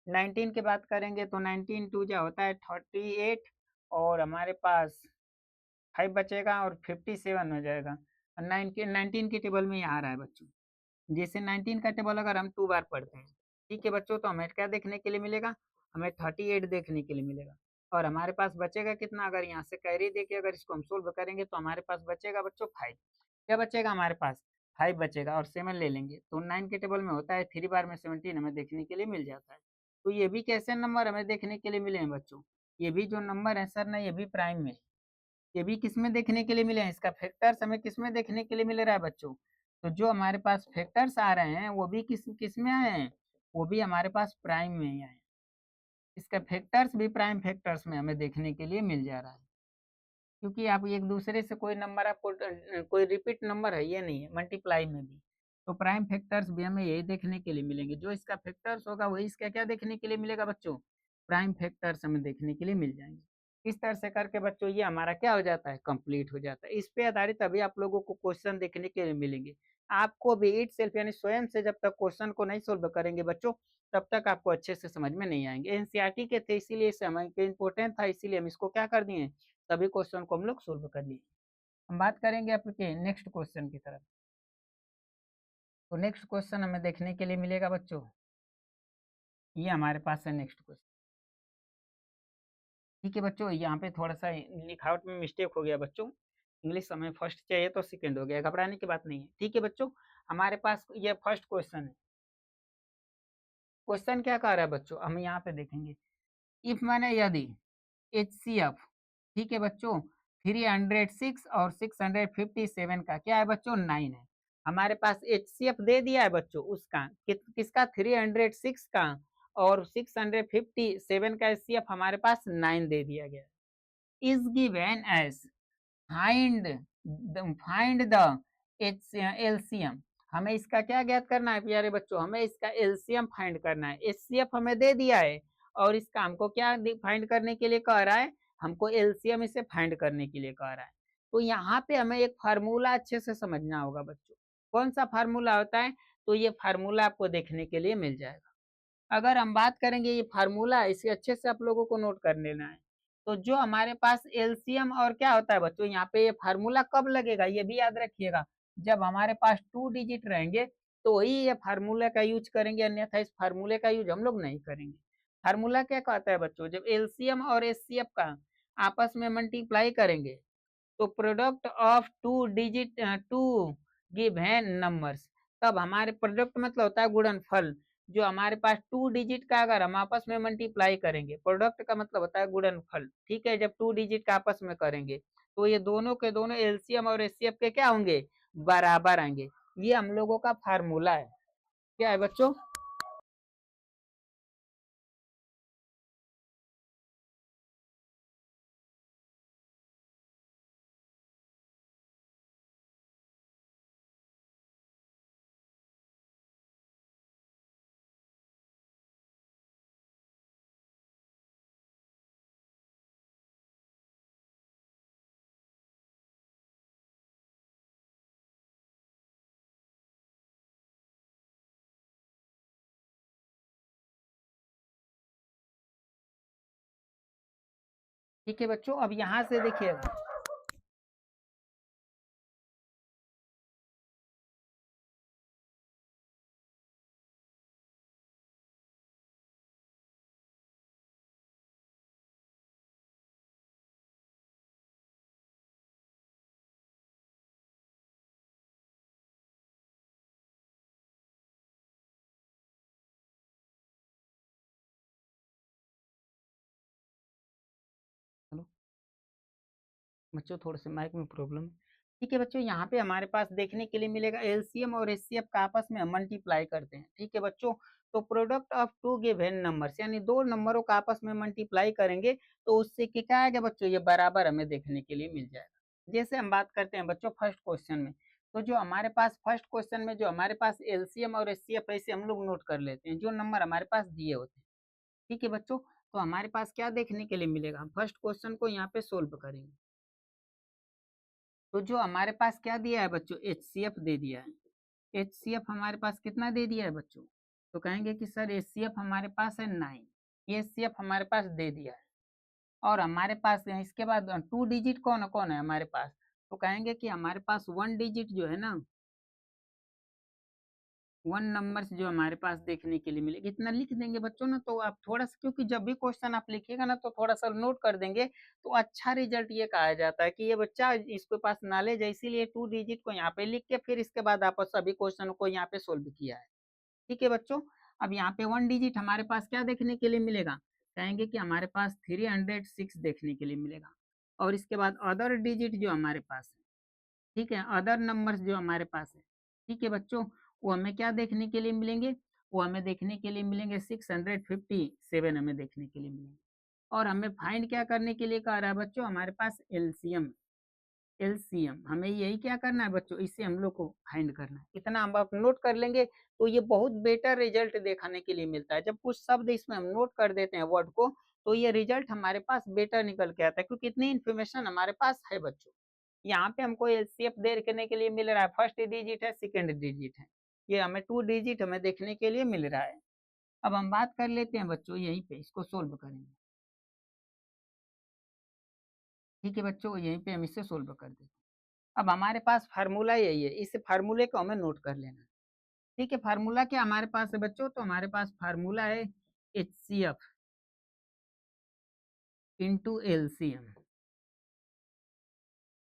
19 की बात करेंगे तो 19 टू जो होता है 38, और हमारे पास 5 बचेगा, और 57 हो जाएगा। 19 की टेबल में यहाँ आ रहा है बच्चों। जैसे 19 का टेबल अगर हम 2 बार पढ़ते हैं, ठीक है बच्चों, तो हमें क्या देखने के लिए मिलेगा, हमें 38 देखने के लिए मिलेगा। और हमारे पास बचेगा कितना, अगर यहाँ से कैरी देके अगर इसको हम सोल्व करेंगे तो हमारे पास बचेगा बच्चों 5। क्या बचेगा हमारे पास, 5 बचेगा। और 7 ले लेंगे तो 9 के टेबल में होता है 3 बार में 17 हमें देखने के लिए मिल जाता है। तो ये भी कैसे नंबर हमें देखने के लिए मिले हैं बच्चों, ये भी जो नंबर है सर ना, ये भी प्राइम में, ये भी किसमें देखने के लिए मिले हैं, इसका फैक्टर्स हमें किसमें देखने के लिए मिल रहा है बच्चों। तो जो हमारे पास फैक्टर्स आ रहे हैं वो भी किस में आए हैं, वो भी हमारे पास प्राइम में ही आए हैं। इसका फैक्टर्स भी प्राइम फैक्टर्स में हमें देखने के लिए मिल जा रहा है, क्योंकि आप एक दूसरे से कोई नंबर आपको कोई रिपीट नंबर है ये नहीं है मल्टीप्लाई में भी। तो प्राइम फैक्टर्स भी हमें यही देखने के लिए मिलेंगे, जो इसका फैक्टर्स होगा वही इसका क्या देखने के लिए मिलेगा बच्चों, प्राइम फैक्टर्स हमें देखने के लिए मिल जाएंगे। इस तरह से करके बच्चों ये हमारा क्या हो जाता है, कंप्लीट हो जाता है। इस पे आधारित अभी आप लोगों को क्वेश्चन देखने के लिए मिलेंगे। आपको भी इट सेल्फ यानी स्वयं से जब तक क्वेश्चन को नहीं सोल्व करेंगे बच्चों, तब तक आपको अच्छे से समझ में नहीं आएंगे। एनसीईआरटी के थे इसीलिए इसे हमें इम्पोर्टेंट था, इसीलिए हम इसको क्या कर दिए, सभी क्वेश्चन को हम लोग सोल्व कर लिए। हम बात करेंगे आपके नेक्स्ट क्वेश्चन की तरफ। तो नेक्स्ट क्वेश्चन हमें देखने के लिए मिलेगा बच्चों, ये हमारे पास है नेक्स्ट क्वेश्चन। ठीक है बच्चों, यहाँ पे थोड़ा सा लिखावट में मिस्टेक हो गया बच्चों, इंग्लिश हमें फर्स्ट चाहिए तो सेकंड हो गया, घबराने की बात नहीं है। ठीक है बच्चों, हमारे पास ये फर्स्ट क्वेश्चन है। क्वेश्चन क्या कह रहा है बच्चों, हम यहाँ पे देखेंगे, इफ मैंने यदि HCF, ठीक है बच्चों, 306 और 657 का क्या है बच्चों, 9 है। हमारे पास HCF दे दिया है बच्चों उसका किसका, 306 का, और 657 का HCF हमारे पास 9 दे दिया गया। Is given as find find the LCM, हमें इसका क्या ज्ञात करना है प्यारे बच्चों, हमें इसका एलसीएम फाइंड करना है। एचसीएफ हमें दे दिया है और इसका हमको क्या फाइंड करने के लिए कह रहा है, हमको एलसीएम इसे फाइंड करने के लिए कह रहा है। तो यहाँ पे हमें एक फार्मूला अच्छे से समझना होगा बच्चों। कौन सा फार्मूला होता है, तो ये फार्मूला आपको देखने के लिए मिल जाएगा। अगर हम बात करेंगे ये फार्मूला, इसे अच्छे से आप लोगों को नोट कर लेना है। तो जो हमारे पास एलसीएम और क्या होता है बच्चों, यहाँ पे ये फार्मूला कब लगेगा ये भी याद रखिएगा, जब हमारे पास 2 डिजिट रहेंगे तो ही ये फार्मूला का यूज करेंगे, अन्यथा इस फार्मूले का यूज हम लोग नहीं करेंगे। फार्मूला क्या कहता है बच्चों, जब एलसीएम और एचसीएफ का आपस में मल्टीप्लाई करेंगे तो product of two given numbers, तब हमारे प्रोडक्ट मतलब होता है गुणनफल, जो हमारे पास 2 डिजिट का अगर हम आपस में मल्टीप्लाई करेंगे, प्रोडक्ट का मतलब होता है गुणनफल, ठीक है, जब 2 डिजिट का आपस में करेंगे तो ये दोनों के दोनों एलसीएम और एचसीएफ के क्या होंगे, बराबर आएंगे। ये हम लोगों का फार्मूला है। क्या है बच्चों, ठीक है बच्चों, अब यहाँ से देखिएगा, बच्चों थोड़े से माइक में प्रॉब्लम है। ठीक है बच्चों, यहाँ पे हमारे पास देखने के लिए मिलेगा एलसीएम और एचसीएफ का आपस में हम मल्टीप्लाई करते हैं। ठीक है बच्चों, तो product of two given numbers यानी दो नंबरों का आपस में मल्टीप्लाई करेंगे तो उससे क्या आएगा बच्चों, ये बराबर हमें देखने के लिए मिल जाएगा। जैसे हम बात करते हैं बच्चों फर्स्ट क्वेश्चन में, तो जो हमारे पास फर्स्ट क्वेश्चन में जो हमारे पास एलसीएम और एचसीएफ ऐसे हम लोग नोट कर लेते हैं जो नंबर हमारे पास दिए होते हैं। ठीक है बच्चों, तो हमारे पास क्या देखने के लिए मिलेगा, हम फर्स्ट क्वेश्चन को यहाँ पे सोल्व करेंगे। तो जो हमारे पास क्या दिया है बच्चों, HCF दे दिया है। HCF हमारे पास कितना दे दिया है बच्चों, तो कहेंगे कि सर HCF हमारे पास है 9, ये HCF हमारे पास दे दिया है। और हमारे पास है इसके बाद 2 डिजिट कौन कौन है हमारे पास, तो कहेंगे कि हमारे पास 1 डिजिट जो है ना, वन नंबर्स जो हमारे पास देखने के लिए मिलेगी, इतना लिख देंगे बच्चों ना, तो आप थोड़ा सा, क्योंकि जब भी क्वेश्चन आप लिखिएगा ना तो थोड़ा सा नोट कर देंगे, तो अच्छा रिजल्ट ये कहा जाता है कि ये बच्चा इसके पास नॉलेज है, इसीलिए 2 डिजिट को यहाँ पे लिख के फिर इसके बाद आप सभी क्वेश्चन को यहाँ पे सोल्व किया है। ठीक है बच्चों, अब यहाँ पे 1 डिजिट हमारे पास क्या देखने के लिए मिलेगा, कहेंगे कि हमारे पास 306 देखने के लिए मिलेगा। और इसके बाद अदर डिजिट जो हमारे पास है, ठीक है, अदर नंबर्स जो हमारे पास है, ठीक है बच्चों, वो हमें क्या देखने के लिए मिलेंगे, वो हमें देखने के लिए मिलेंगे 657 हमें देखने के लिए मिलेंगे। और हमें फाइंड क्या करने के लिए कह रहा है बच्चों, हमारे पास एलसीएम, एलसीएम हमें यही क्या करना है बच्चों, इससे हम लोग को फाइंड करना है। इतना हम आप नोट कर लेंगे तो ये बहुत बेटर रिजल्ट दिखाने के लिए मिलता है। जब कुछ शब्द इसमें हम नोट कर देते हैं वर्ड को, तो ये रिजल्ट हमारे पास बेटर निकल के आता है, क्योंकि इतनी इन्फॉर्मेशन हमारे पास है बच्चों। यहाँ पे हमको एलसीएफ देखने के लिए मिल रहा है, फर्स्ट डिजिट है, सेकेंड डिजिट है, ये हमें 2 डिजिट हमें देखने के लिए मिल रहा है। अब हम बात कर लेते हैं बच्चों, यहीं पे इसको सोल्व करेंगे। ठीक है बच्चों, यहीं पे हम इसे सोल्व कर देते हैं। अब हमारे पास फार्मूला यही है, इस फार्मूले को हमें नोट कर लेना है। ठीक है, फार्मूला क्या हमारे पास है बच्चों, तो हमारे पास फार्मूला है HCF इंटू एलसीएम।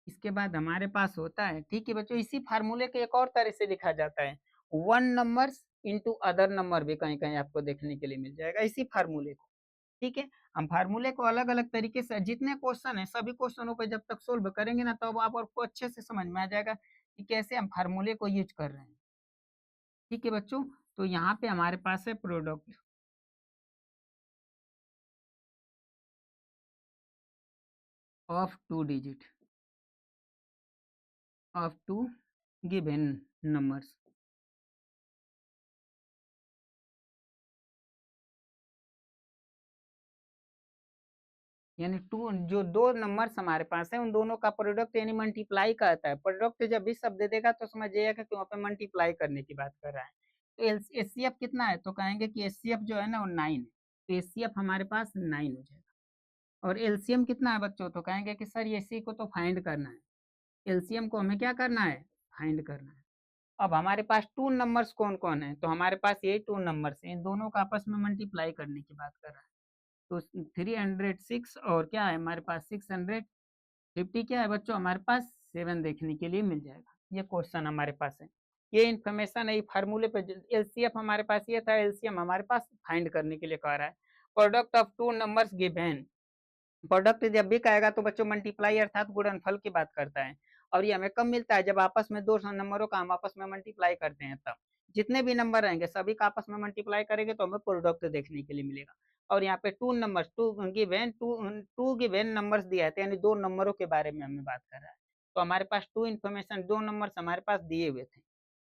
इसके बाद हमारे पास होता है, ठीक है बच्चों, इसी फार्मूले के एक और तरह से लिखा जाता है, one numbers into other number, भी कहीं कहीं आपको देखने के लिए मिल जाएगा इसी फार्मूले को। ठीक है, हम फार्मूले को अलग अलग तरीके से, जितने क्वेश्चन है सभी क्वेश्चनों को जब तक सोल्व करेंगे ना, तो अब आपको अच्छे से समझ में आ जाएगा कि कैसे हम फार्मूले को यूज कर रहे हैं। ठीक है बच्चों, तो यहाँ पे हमारे पास है product of 2 digit of 2 given numbers. यानी टू, जो दो नंबर्स हमारे पास है उन दोनों का प्रोडक्ट यानी मल्टीप्लाई करता है। प्रोडक्ट जब भी शब्द देगा तो समझिएगा कि वहाँ पे मल्टीप्लाई करने की बात कर रहा है। तो एचसीएफ कितना है, तो कहेंगे कि एचसीएफ जो है ना वो 9 है, तो एचसीएफ हमारे पास 9 हो जाएगा। और एलसीएम कितना है बच्चों, तो कहेंगे कि सर इसी को तो फाइंड करना है, एलसीएम को हमें क्या करना है, फाइंड करना है। अब हमारे पास टू नंबर्स कौन कौन है, तो हमारे पास ये टू नंबर्स हैं, इन दोनों का आपस में मल्टीप्लाई करने की बात कर रहा है। तो 306 और क्या है हमारे पास 650, क्या है बच्चों हमारे पास 7 देखने के लिए मिल जाएगा। ये क्वेश्चन हमारे पास है, ये इन्फॉर्मेशन है फार्मूले पे। एलसीएफ हमारे पास ये था, एलसीएम हमारे पास फाइंड करने के लिए कह रहा है। Product of two numbers given, product जब भी कहेगा तो बच्चों मल्टीप्लाई अर्थात गुणनफल की बात करता है। और ये हमें कब मिलता है, जब आपस में दो नंबरों का हम आपस में मल्टीप्लाई करते हैं, तब जितने भी नंबर रहेंगे सभी का आपस में मल्टीप्लाई करेंगे तो हमें प्रोडक्ट देखने के लिए मिलेगा। और यहाँ पे two number, two given numbers दिया है, यानी दो नंबरों के बारे में हमें बात कर रहा है। तो हमारे पास टू इन्फॉर्मेशन, दो नंबर्स हमारे पास दिए हुए थे।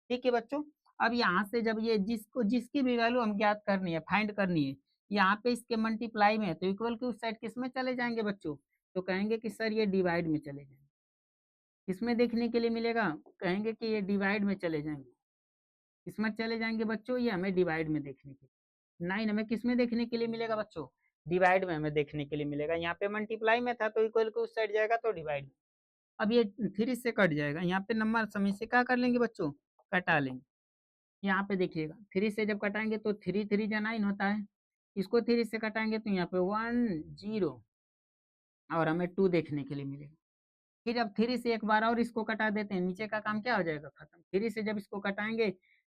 ठीक है बच्चों, अब यहाँ से जब ये जिसको जिसकी भी वैल्यू हम ज्ञात करनी है, फाइंड करनी है, यहाँ पे इसके मल्टीप्लाई में है, तो इक्वल के उस साइड किस में चले जाएंगे बच्चों, तो कहेंगे कि सर ये डिवाइड में चले जाएंगे। किसमें देखने के लिए मिलेगा, कहेंगे कि ये डिवाइड में चले जाएंगे। किसमें चले जाएंगे बच्चों, ये हमें डिवाइड में देखने के लिए। 9 हमें किसमें देखने के लिए मिलेगा बच्चों, डिवाइड में हमें देखने के लिए मिलेगा। यहाँ पे मल्टीप्लाई में था तो इक्वल के उस साइड जाएगा तो डिवाइड में। अब ये 3 से कट जाएगा, यहाँ पे नंबर समय से क्या कर लेंगे बच्चों, कटा लेंगे। यहाँ पे देखिएगा 3 से जब कटाएंगे तो 3 3 जा 9 होता है, इसको 3 से कटाएंगे तो यहाँ पे 1 0 और हमें 2 देखने के लिए मिलेगा। फिर अब 3 से एक बार और इसको कटा देते हैं, नीचे का काम क्या हो जाएगा, खत्म। 3 से जब इसको कटाएंगे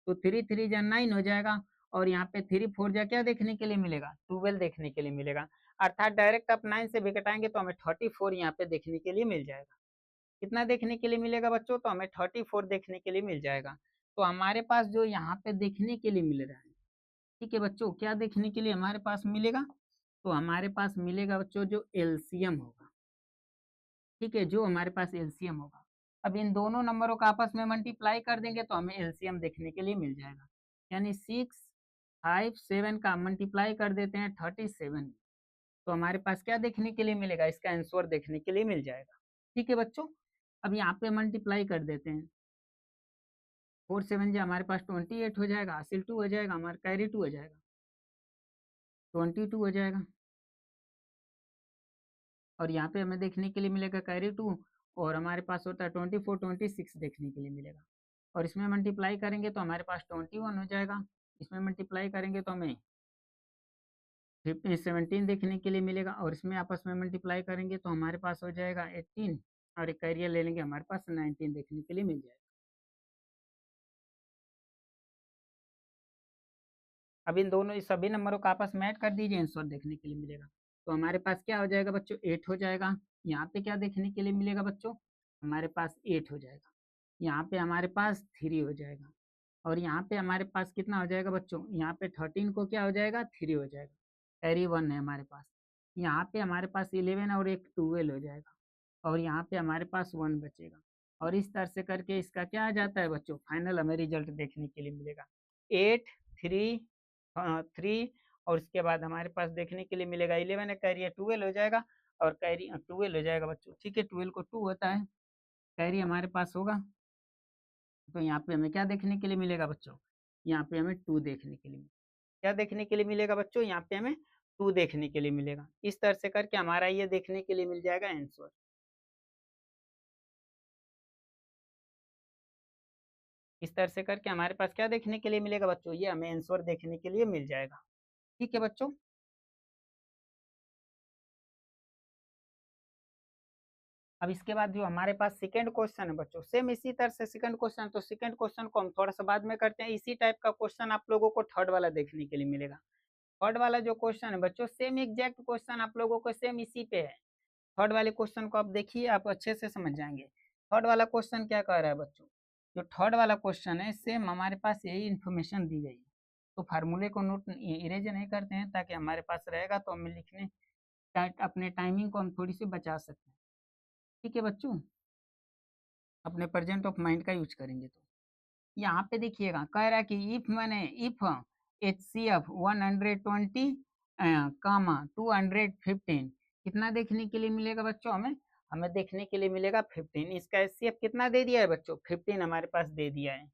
तो 3 3 जा 9 हो जाएगा, और यहाँ पे 3 4 जा क्या देखने के लिए मिलेगा, 12 देखने के लिए मिलेगा। अर्थात डायरेक्ट आप 9 से भी कटाएंगे तो हमें 34 यहाँ पे देखने के लिए मिल जाएगा। कितना देखने के लिए मिलेगा बच्चों, तो हमें 34 देखने के लिए मिल जाएगा। तो हमारे पास जो यहाँ पे देखने के लिए मिल रहा है, ठीक है बच्चों, क्या देखने के लिए हमारे पास मिलेगा, तो हमारे पास मिलेगा बच्चों जो एलसीएम होगा। ठीक है, जो हमारे पास एलसीएम होगा। अब इन दोनों नंबरों का आपस में मल्टीप्लाई कर देंगे तो हमें एलसीएम देखने के लिए मिल जाएगा। यानी 657 का मल्टीप्लाई कर देते हैं 37, तो हमारे पास क्या देखने के लिए मिलेगा, इसका आंसर देखने के लिए मिल जाएगा। ठीक है बच्चों, अब यहाँ पे मल्टीप्लाई कर देते हैं, 4 7 जो हमारे पास 28 हो जाएगा, हासिल 2 हो जाएगा, हमारा कैरी 2 हो जाएगा, 22 हो जाएगा। और यहाँ पे हमें देखने के लिए मिलेगा कैरी 2, और हमारे पास होता है 24 26 देखने के लिए मिलेगा। और इसमें मल्टीप्लाई करेंगे तो हमारे पास 21 हो जाएगा। इसमें मल्टीप्लाई करेंगे तो हमें 17 देखने के लिए मिलेगा, और इसमें आपस में मल्टीप्लाई करेंगे तो हमारे पास हो जाएगा 18, और एक कैरियर ले लेंगे हमारे पास 19 देखने के लिए मिल जाएगा। अब इन दोनों इस सभी नंबरों को आपस में ऐड कर दीजिए, आंसर देखने के लिए मिलेगा। तो हमारे पास क्या हो जाएगा बच्चों, 8 हो जाएगा। यहाँ पे क्या देखने के लिए मिलेगा बच्चों, हमारे पास 8 हो जाएगा। यहाँ पे हमारे पास 3 हो जाएगा, और यहाँ पे हमारे पास कितना हो जाएगा बच्चों, यहाँ पे 13 को क्या हो जाएगा, 3 हो जाएगा। कैरी 1 है हमारे पास। यहाँ पे हमारे पास 11 और एक 12 हो जाएगा, और यहाँ पे हमारे पास 1 बचेगा। और इस तरह से करके इसका क्या आ जाता है बच्चों, फाइनल हमें रिजल्ट देखने के लिए मिलेगा 8, 3, 3, और उसके बाद हमारे पास देखने के लिए मिलेगा 11 है, कैरी 12 हो जाएगा, और कैरी 12 हो जाएगा बच्चों। ठीक है, 12 को 2 होता है, कैरी हमारे पास होगा। तो यहाँ पे हमें क्या देखने के लिए मिलेगा बच्चों, यहाँ पे हमें 2 देखने के लिए क्या देखने के लिए मिलेगा बच्चों, यहाँ पे हमें 2 देखने के लिए मिलेगा। इस तरह से करके हमारा ये देखने के लिए मिल जाएगा आंसर। इस तरह से करके हमारे पास क्या देखने के लिए मिलेगा बच्चों, ये हमें आंसर देखने के लिए मिल जाएगा। ठीक है बच्चों। अब इसके बाद जो हमारे पास सेकंड क्वेश्चन है बच्चों, सेम इसी तरह से सेकंड क्वेश्चन, तो सेकंड क्वेश्चन को हम थोड़ा सा बाद में करते हैं। इसी टाइप का क्वेश्चन आप लोगों को थर्ड वाला देखने के लिए मिलेगा। थर्ड वाला जो क्वेश्चन है बच्चों, सेम एग्जैक्ट क्वेश्चन आप लोगों को सेम इसी पे है। थर्ड वाले क्वेश्चन को आप देखिए, आप अच्छे से समझ जाएंगे। थर्ड वाला क्वेश्चन क्या कह रहा है बच्चों, जो थर्ड वाला क्वेश्चन है सेम हमारे पास यही इन्फॉर्मेशन दी गई है। तो फार्मूले को नोट इरेज नहीं करते हैं, ताकि हमारे पास रहेगा तो हमें लिखने अपने टाइमिंग को हम थोड़ी सी बचा सकते हैं। ठीक है बच्चों, अपने प्रेजेंट ऑफ माइंड का यूज करेंगे। तो यहाँ पे देखिएगा कह रहा है कि इफ एच सी एफ 120 कामा 215 कितना देखने के लिए मिलेगा बच्चों, हमें हमें देखने के लिए मिलेगा 15। इसका एच सी एफ कितना दे दिया है बच्चों, 15 हमारे पास दे दिया है।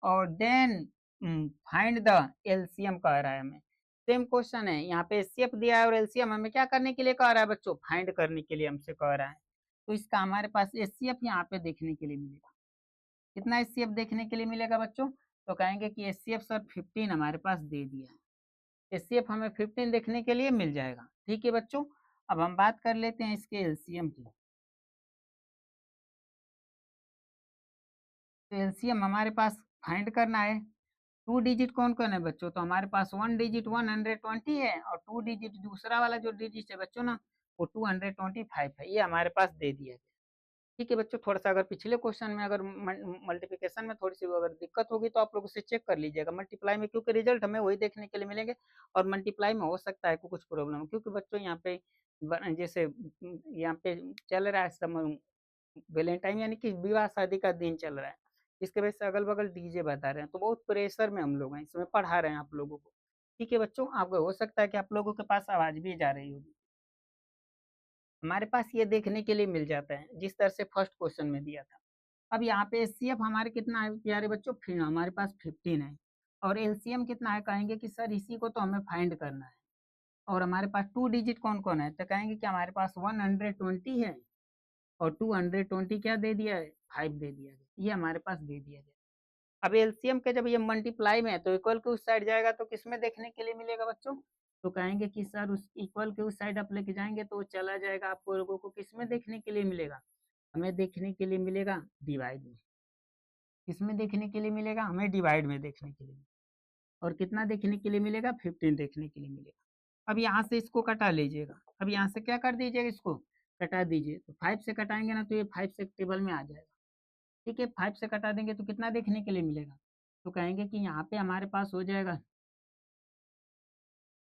और देन फाइंड द एलसीएम कह रहा है हमें। सेम क्वेश्चन है, यहाँ पे एच सी एफ दिया है और एलसीएम हमें क्या करने के लिए कह रहा है बच्चों, फाइंड करने के लिए हमसे कह रहा है। तो इसका हमारे पास एच सी एफ यहाँ पे देखने के लिए मिलेगा। कितना एच देखने के लिए मिलेगा बच्चों, तो कहेंगे कि एच सर 15 हमारे पास दे दिया है। एच हमें 15 देखने के लिए मिल जाएगा। ठीक है बच्चों, अब हम बात कर लेते हैं इसके एलसीएम की। तो एलसीएम हमारे पास फाइंड करना है। 2 डिजिट कौन कौन है बच्चों, तो हमारे पास 1 डिजिट 120 है, और 2 डिजिट दूसरा वाला जो डिजिट है बच्चों ना, वो 225 है, ये हमारे पास दे दिया है। ठीक है बच्चों, थोड़ा सा अगर पिछले क्वेश्चन में अगर मल्टीप्लिकेशन में थोड़ी सी अगर दिक्कत होगी तो आप लोग उसे चेक कर लीजिएगा मल्टीप्लाई में, क्योंकि रिजल्ट हमें वही देखने के लिए मिलेंगे। और मल्टीप्लाई में हो सकता है कुछ प्रॉब्लम, क्योंकि बच्चों यहाँ पे जैसे यहाँ पे चल रहा है समय वैलेंटाइन, यानी कि विवाह शादी का दिन चल रहा है। इसके वजह से अगल बगल डीजे बता रहे हैं, तो बहुत प्रेशर में हम लोग हैं, इसमें पढ़ा रहे हैं आप लोगों को। ठीक है बच्चों, आपको हो सकता है कि आप लोगों के पास आवाज भी जा रही होगी। हमारे पास ये देखने के लिए मिल जाता है जिस तरह से फर्स्ट क्वेश्चन में दिया था। अब यहाँ पे एचसीएफ हमारे कितना है प्यारे बच्चों, फिर हमारे पास 15 है। और एलसीएम कितना है, कहेंगे कि सर इसी को तो हमें फाइंड करना है। और हमारे पास 2 डिजिट कौन कौन है, तो कहेंगे कि हमारे पास 120 है, और 220 क्या दे दिया है, 5 दे दिया है, ये हमारे पास दे दिया गया। अब एलसीएम के जब ये मल्टीप्लाई में है तो इक्वल के उस साइड जाएगा तो किसमें देखने के लिए मिलेगा बच्चों, तो कहेंगे कि सर उस इक्वल के उस साइड आप लेके जाएंगे तो वो चला जाएगा, आपको लोगों को किसमें देखने के लिए मिलेगा, हमें देखने के लिए मिलेगा डिवाइड में। किसमें देखने के लिए मिलेगा, हमें डिवाइड में देखने के लिए। और कितना देखने के लिए मिलेगा, 15 देखने के लिए मिलेगा। अब यहाँ से इसको कटा लीजिएगा, अब यहाँ से क्या कर दीजिएगा, इसको कटा दीजिए। तो 5 से कटाएंगे ना तो ये 5 से टेबल में आ जाएगा। ठीक है, 5 से कटा देंगे तो कितना देखने के लिए मिलेगा, तो कहेंगे कि यहाँ पे हमारे पास हो जाएगा,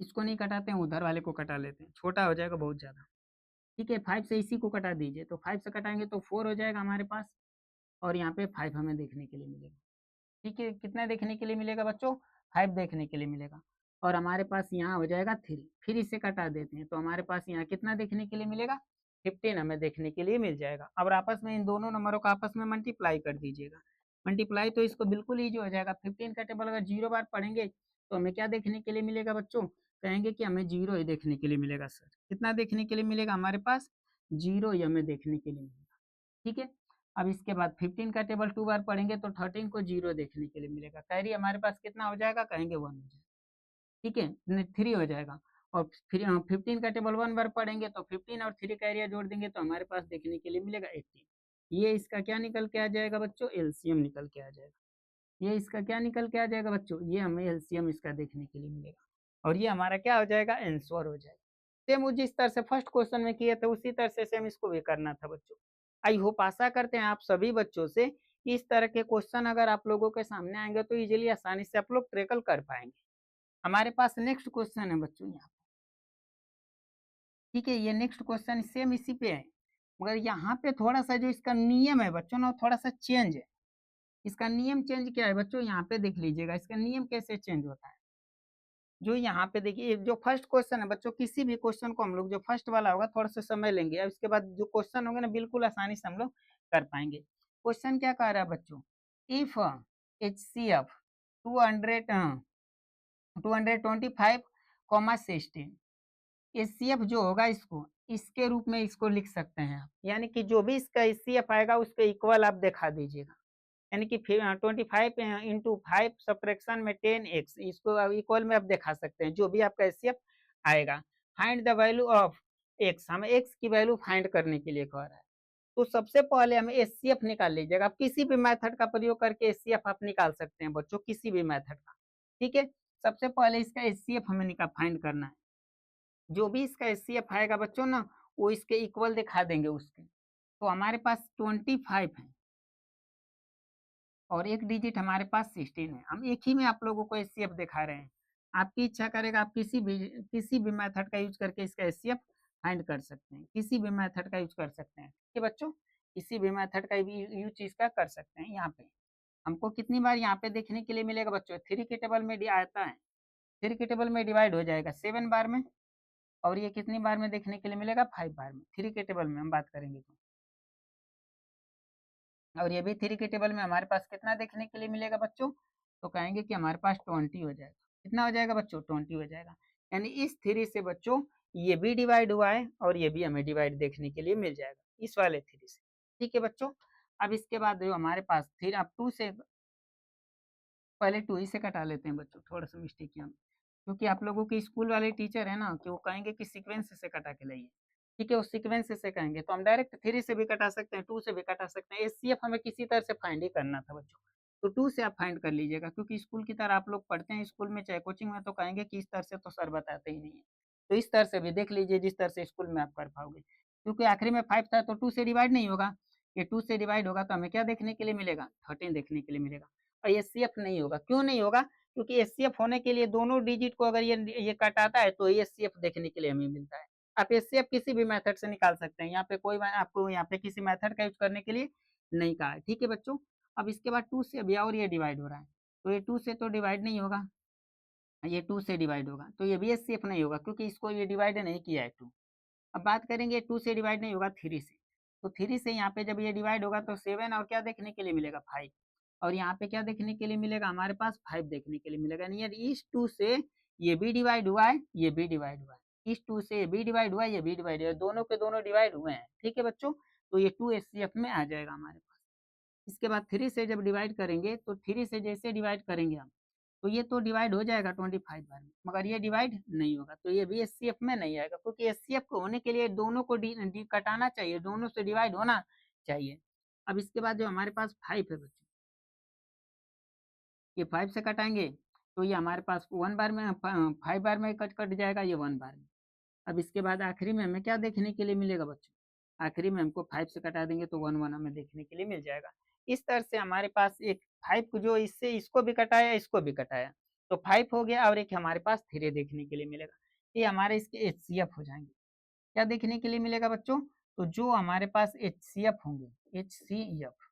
इसको नहीं कटाते हैं, उधर वाले को कटा लेते हैं, छोटा हो जाएगा बहुत ज़्यादा। ठीक है, 5 से इसी को कटा दीजिए, तो 5 से कटाएंगे तो 4 हो जाएगा हमारे पास, और यहाँ पे 5 हमें देखने के लिए मिलेगा। ठीक है, कितना देखने के लिए मिलेगा बच्चों, 5 देखने के लिए मिलेगा। और हमारे पास यहाँ हो जाएगा 3, फिर इसे कटा देते हैं तो हमारे पास यहाँ कितना देखने के लिए मिलेगा, 15 हमें देखने के लिए मिल जाएगा। अब आपस में इन दोनों नंबरों को आपस में मल्टीप्लाई कर दीजिएगा। मल्टीप्लाई तो इसको बिल्कुल ईजी हो जाएगा। 15 का टेबल अगर 0 बार पढ़ेंगे तो हमें क्या देखने के लिए मिलेगा बच्चों, कहेंगे कि हमें 0 ही देखने के लिए मिलेगा। सर कितना देखने के लिए मिलेगा, हमारे पास 0 ही हमें देखने के लिए मिलेगा। ठीक है, अब इसके बाद 15 का टेबल 2 बार पढ़ेंगे तो 13 को 0 देखने के लिए मिलेगा। कैरी हमारे पास कितना हो जाएगा, कहेंगे 1 हो जाएगा, ठीक है, 3 हो जाएगा। और फिर 15 का टेबल 1 बार पढ़ेंगे तो 15 और 3 का एरिया जोड़ देंगे तो हमारे पास देखने के लिए मिलेगा 18। ये इसका क्या निकल के आ जाएगा बच्चों, एलसीएम निकल के आ जाएगा। ये इसका क्या निकल के आ जाएगा बच्चों, ये हमें एलसीएम इसका देखने के लिए मिलेगा और ये हमारा क्या हो जाएगा, आंसर हो जाएगा। सेम जिस तरह से फर्स्ट क्वेश्चन में किए थे उसी तरह से सेम इसको भी करना था बच्चों। आई होप आशा करते हैं आप सभी बच्चों से कि इस तरह के क्वेश्चन अगर आप लोगों के सामने आएंगे तो इजीली आसानी से आप लोग ट्रेकल कर पाएंगे। हमारे पास नेक्स्ट क्वेश्चन है बच्चों यहाँ, ठीक है, ये नेक्स्ट क्वेश्चन सेम इसी पे है, मगर यहाँ पे थोड़ा सा जो इसका नियम है बच्चों ना थोड़ा सा चेंज है। इसका नियम चेंज क्या है बच्चों, यहाँ पे देख लीजिएगा इसका नियम कैसे चेंज होता है। जो यहाँ पे देखिए जो फर्स्ट क्वेश्चन है बच्चों, किसी भी क्वेश्चन को हम लोग जो फर्स्ट वाला होगा थोड़ा सा समय लेंगे और इसके बाद जो क्वेश्चन होंगे ना बिल्कुल आसानी से हम लोग कर पाएंगे। क्वेश्चन क्या कह रहा है बच्चों, इफ HCF 225, 16 HCF जो होगा इसको इसके रूप में इसको लिख सकते हैं आप, यानी कि जो भी इसका HCF आएगा उसके इक्वल आप दिखा दीजिएगा, यानी कि 25 इंटू 5 सब्ट्रैक्शन में 10x, इसको इक्वल में आप दिखा सकते हैं जो भी आपका एचसीएफ आएगा। Find the value of x, हमें x की वैल्यू फाइंड करने के लिए कह रहा है। तो सबसे पहले हमें एचसीएफ निकाल लीजिएगा, आप किसी भी मेथड का प्रयोग करके एचसीएफ आप निकाल सकते हैं बच्चों, किसी भी मेथड का, ठीक है। सबसे पहले इसका एचसीएफ हमें निकाल फाइंड करना है, जो भी इसका एचसीएफ आएगा बच्चों ना वो इसके इक्वल दिखा देंगे उसके। तो हमारे पास 25 है और एक डिजिट हमारे पास 16 है, हम एक ही में आप लोगों को एचसीएफ दिखा रहे हैं। आपकी इच्छा करेगा आप किसी भी मेथड का यूज करके इसका एचसीएफ फाइंड कर सकते हैं, किसी भी मेथड का यूज कर सकते हैं, ठीक है बच्चों, किसी भी मेथड का यूज इसका कर सकते हैं। यहाँ पे हमको कितनी बार यहाँ पे देखने के लिए मिलेगा बच्चों, 3 के टेबल में आता है, 3 के टेबल में डिवाइड हो जाएगा 7 बार में, और ये कितनी बार में देखने के लिए मिलेगा, 5 बार में, 3 के टेबल में हम बात करेंगे तो। और ये भी 3 के टेबल में हमारे पास कितना देखने के लिए मिलेगा बच्चों, तो कहेंगे कि हमारे पास 20 हो जाएगा। कितना हो जाएगा बच्चों, 20 हो जाएगा। यानी इस 3 से बच्चों ये भी डिवाइड हुआ है और ये भी हमें डिवाइड देखने के लिए मिल जाएगा इस वाले 3 से, ठीक है बच्चों। अब इसके बाद जो हमारे पास फिर अब 2 से, पहले 2 ही से कटा लेते हैं बच्चों, थोड़ा सा मिस्टेक किया, क्योंकि आप लोगों के स्कूल वाले टीचर है ना कि वो कहेंगे कि सीक्वेंस से कटा के लाइए, ठीक है, वो सीक्वेंस से कहेंगे तो हम डायरेक्ट 3 से भी कटा सकते हैं, 2 से भी कटा सकते हैं। एचसीएफ हमें किसी तरह से फाइंड ही करना था बच्चों, तो 2 से आप फाइंड कर लीजिएगा, क्योंकि स्कूल की तरह आप लोग पढ़ते हैं स्कूल में चाहे कोचिंग में, तो कहेंगे कि इस तरह से तो सर बताते ही नहीं है, तो इस तरह से भी देख लीजिए जिस तरह से स्कूल में आप कर पाओगे, क्योंकि आखिरी में 5 था तो 2 से डिवाइड नहीं होगा, ये 2 से डिवाइड होगा तो हमें क्या देखने के लिए मिलेगा, 13 देखने के लिए मिलेगा। और एचसीएफ नहीं होगा, क्यों नहीं होगा, क्योंकि एचसीएफ होने के लिए दोनों डिजिट को अगर ये कटाता है तो एचसीएफ देखने के लिए हमें मिलता है। आप एचसीएफ किसी भी मेथड से निकाल सकते हैं, यहाँ पे कोई आपको यहाँ पे किसी मेथड का यूज करने के लिए नहीं कहा है, ठीक है बच्चों। अब इसके बाद 2 से अभी और ये डिवाइड हो रहा है, तो ये 2 से तो डिवाइड नहीं होगा, ये 2 से डिवाइड होगा तो ये भी एचसीएफ नहीं होगा, क्योंकि इसको ये डिवाइड नहीं किया है 2। अब बात करेंगे 2 से डिवाइड नहीं होगा 3 से, तो 3 से यहाँ पे जब ये डिवाइड होगा तो 7 और क्या देखने के लिए मिलेगा, 5, और यहाँ पे क्या देखने के लिए मिलेगा, हमारे पास 5 देखने के लिए मिलेगा। यानी इस 2 से ये भी डिवाइड हुआ है, ये भी डिवाइड हुआ है, इस 2 से ये भी डिवाइड हुआ है, ये भी डिवाइड हुआ है, दोनों के दोनों डिवाइड हुए हैं, ठीक है बच्चों। तो ये 2 एचसीएफ में आ जाएगा हमारे पास। इसके बाद 3 से जब डिवाइड करेंगे तो 3 से जैसे डिवाइड करेंगे हम तो ये तो डिवाइड हो जाएगा 25 बार में, मगर ये डिवाइड नहीं होगा, तो ये भी एचसीएफ में नहीं आएगा, क्योंकि एचसीएफ को होने के लिए दोनों को कटाना चाहिए, दोनों से डिवाइड होना चाहिए। अब इसके बाद जो हमारे पास 5 है बच्चों, ये 5 से कटाएंगे तो ये हमारे पास 1 बार में 5 बार में कट कट जाएगा, ये 1 बार में। अब इसके बाद आखिरी में हमें क्या देखने के लिए मिलेगा बच्चों, आखिरी में हमको 5 से कटा देंगे तो 1 1 हमें देखने के लिए मिल जाएगा। इस तरह से हमारे पास एक 5 को जो इससे इसको भी कटाया इसको भी कटाया, तो 5 हो गया और एक हमारे पास 3 देखने के लिए मिलेगा, ये हमारे इसके एचसीएफ हो जाएंगे। क्या देखने के लिए मिलेगा बच्चों, तो जो हमारे पास एचसीएफ होंगे, एचसीएफ,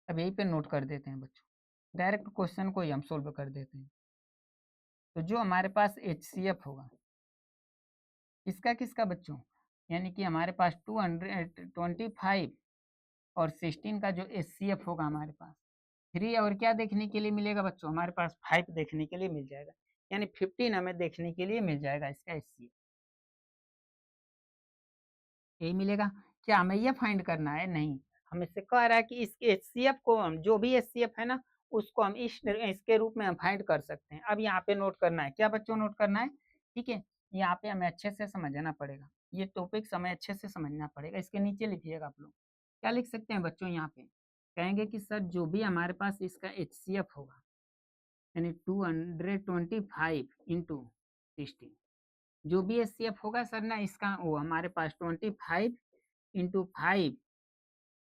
अब यहीं पे नोट कर देते हैं बच्चों, डायरेक्ट क्वेश्चन को ही हम सोल्व कर देते हैं। तो जो हमारे पास एचसीएफ होगा इसका किसका बच्चों, यानी कि हमारे पास 225 और 16 का जो एचसीएफ होगा हमारे पास 3, और क्या देखने के लिए मिलेगा बच्चों, हमारे पास 5 देखने के लिए मिल जाएगा, यानी 15 हमें देखने के लिए मिल जाएगा इसका एचसीएफ, यही मिलेगा। क्या हमें ये फाइंड करना है? नहीं, हमें से कह रहा है कि इसके एचसीएफ को हम जो भी एचसीएफ है ना उसको हम इसके रूप में हम फाइंड कर सकते हैं। अब यहाँ पे नोट करना है, क्या बच्चों नोट करना है? ठीक है, यहाँ पे हमें अच्छे से समझना पड़ेगा, ये टॉपिक हमें अच्छे से समझना पड़ेगा। इसके नीचे लिखिएगा आप लोग, क्या लिख सकते हैं बच्चों? यहाँ पे कहेंगे कि सर जो भी हमारे पास इसका एचसीएफ होगा यानी 225 इंटू 16, जो भी एचसीएफ होगा सर ना इसका वो हमारे पास 25 इंटू 5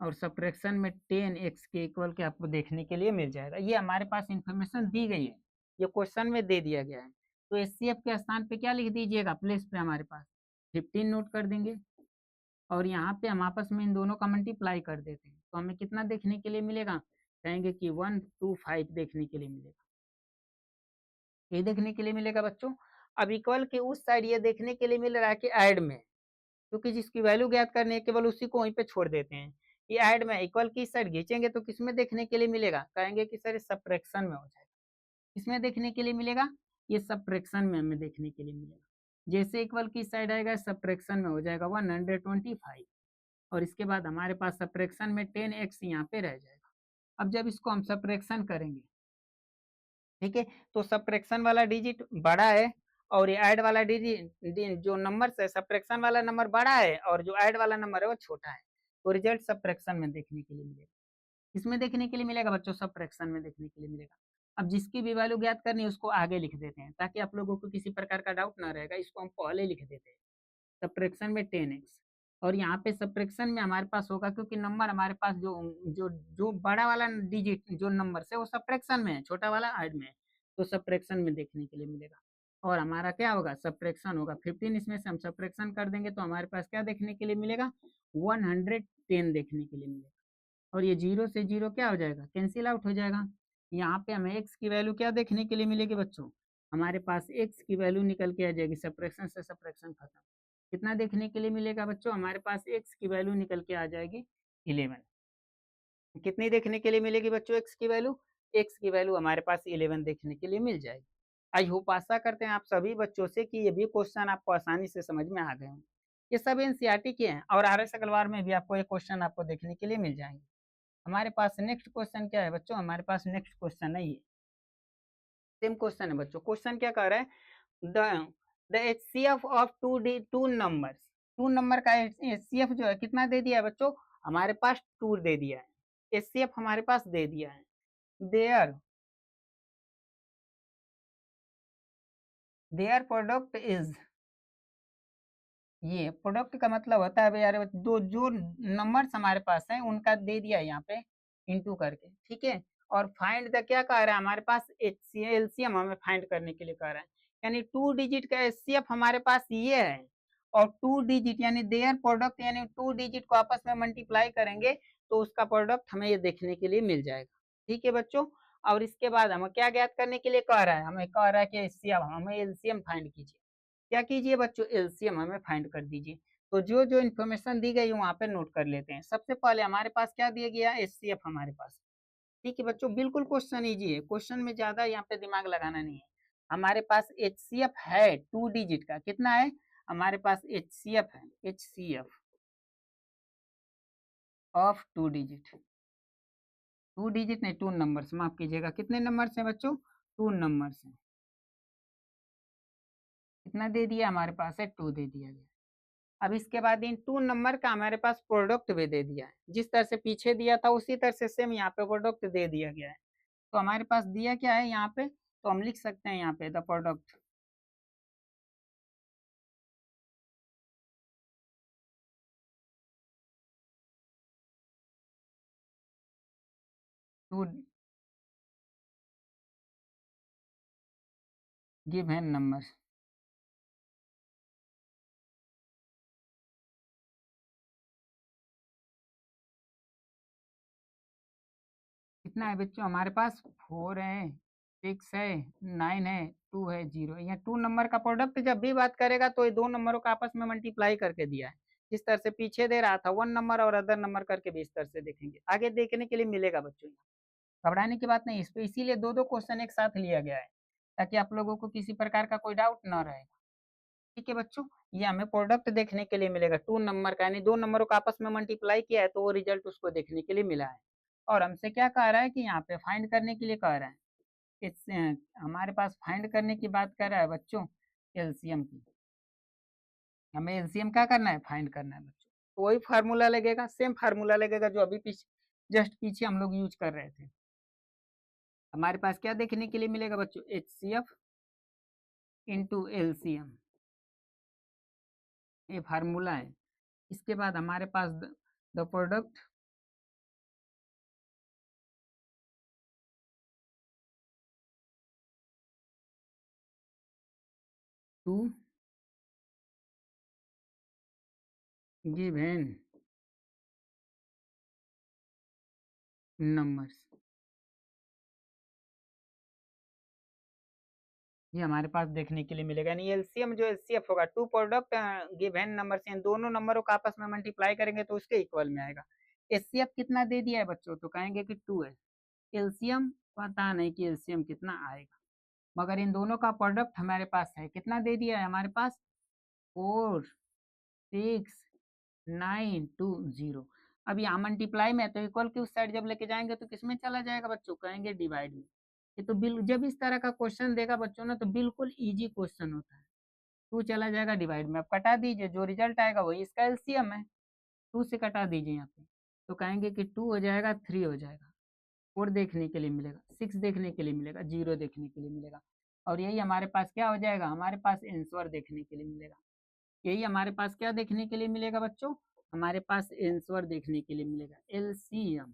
और सब्ट्रैक्शन में 10x के इक्वल के आपको देखने के लिए मिल जाएगा। ये हमारे पास इंफॉर्मेशन दी गई है, ये क्वेश्चन में दे दिया गया है। तो एचसीएफ के स्थान पे क्या लिख दीजिएगा? प्लेस पे हमारे पास 15 नोट कर देंगे और यहाँ पे हम आपस में इन दोनों का मल्टीप्लाई कर देते हैं तो हमें कितना देखने के लिए मिलेगा? कहेंगे कि 125 देखने के लिए मिलेगा। ये देखने के लिए मिलेगा बच्चों। अब इक्वल के उस साइड ये देखने के लिए मिल रहा है कि ऐड में, क्योंकि जिसकी वैल्यू ज्ञात करनी है केवल उसी को वहीं पे छोड़ देते हैं। ये ऐड में इक्वल की साइड खींचेंगे तो किसमें देखने के लिए मिलेगा? कहेंगे कि सर सब्ट्रैक्शन में हो जाएगा। किसमें देखने के लिए मिलेगा? ये सब्ट्रैक्शन में हमें देखने के लिए मिलेगा। जैसे इक्वल की साइड आएगा सब्ट्रैक्शन में हो जाएगा 125 और इसके बाद हमारे पास सब्ट्रैक्शन में 10x यहाँ पे रह जाएगा। अब जब इसको हम सब्ट्रैक्शन करेंगे, ठीक है, तो सब्ट्रैक्शन वाला डिजिट बड़ा है और ये ऐड वाला डिजिट जो नंबर है सब्ट्रैक्शन वाला नंबर बड़ा है और जो ऐड वाला नंबर है वो छोटा है। तो रिजल्ट सब्ट्रैक्शन में देखने के लिए मिलेगा। किसमें देखने के लिए मिलेगा बच्चों? सब्ट्रैक्शन में देखने के लिए मिलेगा। अब जिसकी भी वैल्यू ज्ञात करनी है उसको आगे लिख देते हैं ताकि आप लोगों को किसी प्रकार का डाउट ना रहेगा। इसको हम पहले लिख देते हैं सब्ट्रैक्शन में 10x और यहाँ पे सब्ट्रैक्शन में हमारे पास होगा क्योंकि नंबर हमारे पास जो जो जो बड़ा वाला डिजिट जो नंबर से वो सब्ट्रैक्शन में है, छोटा वाला ऐड में है, तो सब्ट्रैक्शन में देखने के लिए मिलेगा। और हमारा क्या होगा? सब्ट्रैक्शन होगा 15, इसमें से हम सब्ट्रैक्शन कर देंगे तो हमारे पास क्या देखने के लिए मिलेगा? 110 देखने के लिए मिलेगा। और ये जीरो से जीरो क्या हो जाएगा? कैंसिल आउट हो जाएगा। यहाँ पे हमें एक्स की वैल्यू क्या देखने के लिए मिलेगी बच्चों? हमारे पास एक्स की वैल्यू निकल के आ जाएगी, सब्ट्रैक्शन से सब्ट्रैक्शन खत्म। कितना देखने के लिए मिलेगा बच्चों? हमारे पास एक्स की वैल्यू निकल के आ जाएगी 11। कितनी देखने के लिए मिलेगी बच्चों एक्स की वैल्यू? एक्स की वैल्यू हमारे पास 11 देखने के लिए मिल जाएगी। आई होप आशा करते हैं आप सभी बच्चों से कि ये भी क्वेश्चन आपको आसानी से समझ में आ गए होंगे। ये सब एनसीईआरटी के हैं और आर एस अग्रवाल में भी आपको ये क्वेश्चन आपको देखने के लिए मिल जाएंगे। हमारे पास नेक्स्ट क्वेश्चन क्या है बच्चों? हमारे पास नेक्स्ट क्वेश्चन है ये सेम क्वेश्चन है बच्चों। क्वेश्चन क्या कह रहा है? The the HCF of two numbers, two number का एचसीएफ जो है कितना दे दिया है बच्चों? हमारे पास 2 दे दिया है, एचसीएफ हमारे पास दे दिया है। देयर देयर प्रोडक्ट इज, ये प्रोडक्ट का मतलब होता है यार दो जो नंबर्स हमारे पास हैं उनका दे दिया है यहाँ पे इंटू करके, ठीक है। और फाइंड द क्या कह रहा है? हमारे पास एलसीएम हमें फाइंड करने के लिए कह रहा है, यानी 2 डिजिट का एचसीएफ हमारे पास ये है और 2 डिजिट यानी देयर प्रोडक्ट यानी 2 डिजिट को आपस में मल्टीप्लाई करेंगे तो उसका प्रोडक्ट हमें ये देखने के लिए मिल जाएगा, ठीक है बच्चों। और इसके बाद हमें क्या ज्ञात करने के लिए कह रहा है? हमें कह रहा है कि एचसीएफ हमें एलसीएम फाइंड कीजिए। क्या कीजिए बच्चों? एलसीएम हमें फाइंड कर दीजिए। तो जो जो इन्फॉर्मेशन दी गई वहां पे नोट कर लेते हैं। सबसे पहले हमारे पास क्या दिया गया? एचसीएफ हमारे पास, ठीक है बच्चों, बिल्कुल क्वेश्चन इजी है, क्वेश्चन में ज्यादा यहाँ पे दिमाग लगाना नहीं है। हमारे पास एचसीएफ है 2 डिजिट का, कितना है हमारे पास? एचसीएफ है, एचसीएफ ऑफ 2 डिजिट, 2 डिजिट नहीं 2 नंबर्स, माफ कीजिएगा, कितने नंबर्स हैं बच्चों? 2 नंबर्स हैं। कितना दे दिया हमारे पास? है 2 दे दिया गया। अब इसके बाद इन 2 नंबर का हमारे पास प्रोडक्ट भी दे दिया है, जिस तरह से पीछे दिया था उसी तरह से सेम यहाँ पे प्रोडक्ट दे दिया गया है। तो हमारे पास दिया क्या है यहाँ पे? तो हम लिख सकते हैं यहाँ पे the product, two given number. कितना है बच्चों हमारे पास? 4 है, 6 है, 9 है, 2 है, 0 है। यहाँ 2 नंबर का प्रोडक्ट जब भी बात करेगा तो ये 2 नंबरों का आपस में मल्टीप्लाई करके दिया है। जिस तरह से पीछे दे रहा था 1 नंबर और अदर नंबर करके भी इस तरह से देखेंगे, आगे देखने के लिए मिलेगा बच्चों। घबराने की बात नहीं, इस पे इसीलिए 2 2 क्वेश्चन एक साथ लिया गया है ताकि आप लोगों को किसी प्रकार का कोई डाउट ना रहेगा, ठीक है बच्चों, ये हमें प्रोडक्ट देखने के लिए मिलेगा 2 नंबर का, यानी 2 नंबरों का आपस में मल्टीप्लाई किया है तो वो रिजल्ट उसको देखने के लिए मिला है। और हमसे क्या कह रहा है कि यहाँ पे फाइंड करने के लिए कह रहा है, इस हमारे पास फाइंड करने की बात कर रहा है बच्चों एलसीएम की। हमें एलसीएम क्या करना है, फाइंड करना है बच्चों। तो वही फार्मूला लगेगा, सेम फार्मूला लगेगा जो अभी पीछे जस्ट पीछे हम लोग यूज कर रहे थे। हमारे पास क्या देखने के लिए मिलेगा बच्चों, एचसीएफ इंटू एलसीएम, ये फार्मूला है। इसके बाद हमारे पास the product two given numbers, ये हमारे पास देखने के लिए मिलेगा। यानी एलसीएम जो एचसीएफ होगा, टू प्रोडक्ट गिवन नंबर से, दोनों नंबरों का आपस में मल्टीप्लाई करेंगे तो उसके इक्वल में आएगा। एचसीएफ कितना दे दिया है बच्चों, तो कहेंगे कि 2 है। एलसीएम पता नहीं कि एलसीएम कितना आएगा, मगर इन दोनों का प्रोडक्ट हमारे पास है, कितना दे दिया है हमारे पास, 4, 6, 9, 2, 0। अब यहाँ मल्टीप्लाई में है तो इक्वल की उस साइड जब लेके जाएंगे तो किसमें चला जाएगा बच्चों, कहेंगे डिवाइड में। ये तो बिल जब इस तरह का क्वेश्चन देगा बच्चों ना तो बिल्कुल इजी क्वेश्चन होता है। 2 चला जाएगा डिवाइड में, अब कटा दीजिए, जो रिजल्ट आएगा वही इसका एलसीएम है। 2 से कटा दीजिए यहाँ पे, तो कहेंगे कि 2 हो जाएगा, 3 हो जाएगा, 4 देखने के लिए मिलेगा, 6 देखने के लिए मिलेगा, 0 देखने के लिए मिलेगा। और यही हमारे पास क्या हो जाएगा, हमारे पास आंसर देखने के लिए मिलेगा। यही हमारे पास क्या देखने के लिए मिलेगा बच्चों, हमारे पास आंसर देखने के लिए मिलेगा। एलसीएम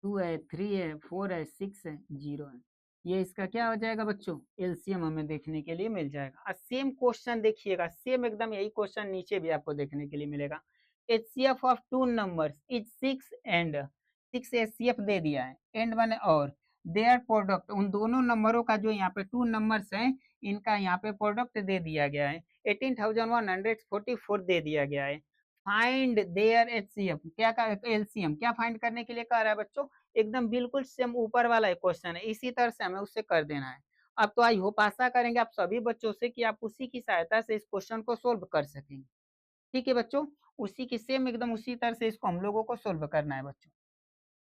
2 है, 3 है, 4 है, 6 है, 0 है, ये इसका क्या हो जाएगा बच्चों, एलसीएम हमें देखने के लिए मिल जाएगा। और सेम क्वेश्चन देखिएगा, सेम एकदम यही क्वेश्चन नीचे भी आपको देखने के लिए मिलेगा। HCF of two numbers is 6 and 6 HCF दे दिया है, एंड वन और देयर प्रोडक्ट, उन दोनों नंबरों का जो यहाँ पे 2 नंबर्स हैं इनका यहाँ पे प्रोडक्ट दे दिया गया है, 18,144 दे दिया गया है। फाइंड देयर एचसीएफ, क्या का एलसीएम, क्या फाइंड करने के लिए कह रहा है बच्चों, एकदम बिल्कुल सेम ऊपर वाला एक क्वेश्चन है, इसी तरह से हमें उससे कर देना है। अब तो आई होप आशा करेंगे आप सभी बच्चों से कि आप उसी की सहायता से इस क्वेश्चन को सोल्व कर सकेंगे। ठीक है बच्चों, उसी की सेम एकदम उसी तरह से इसको हम लोगों को सोल्व करना है बच्चों।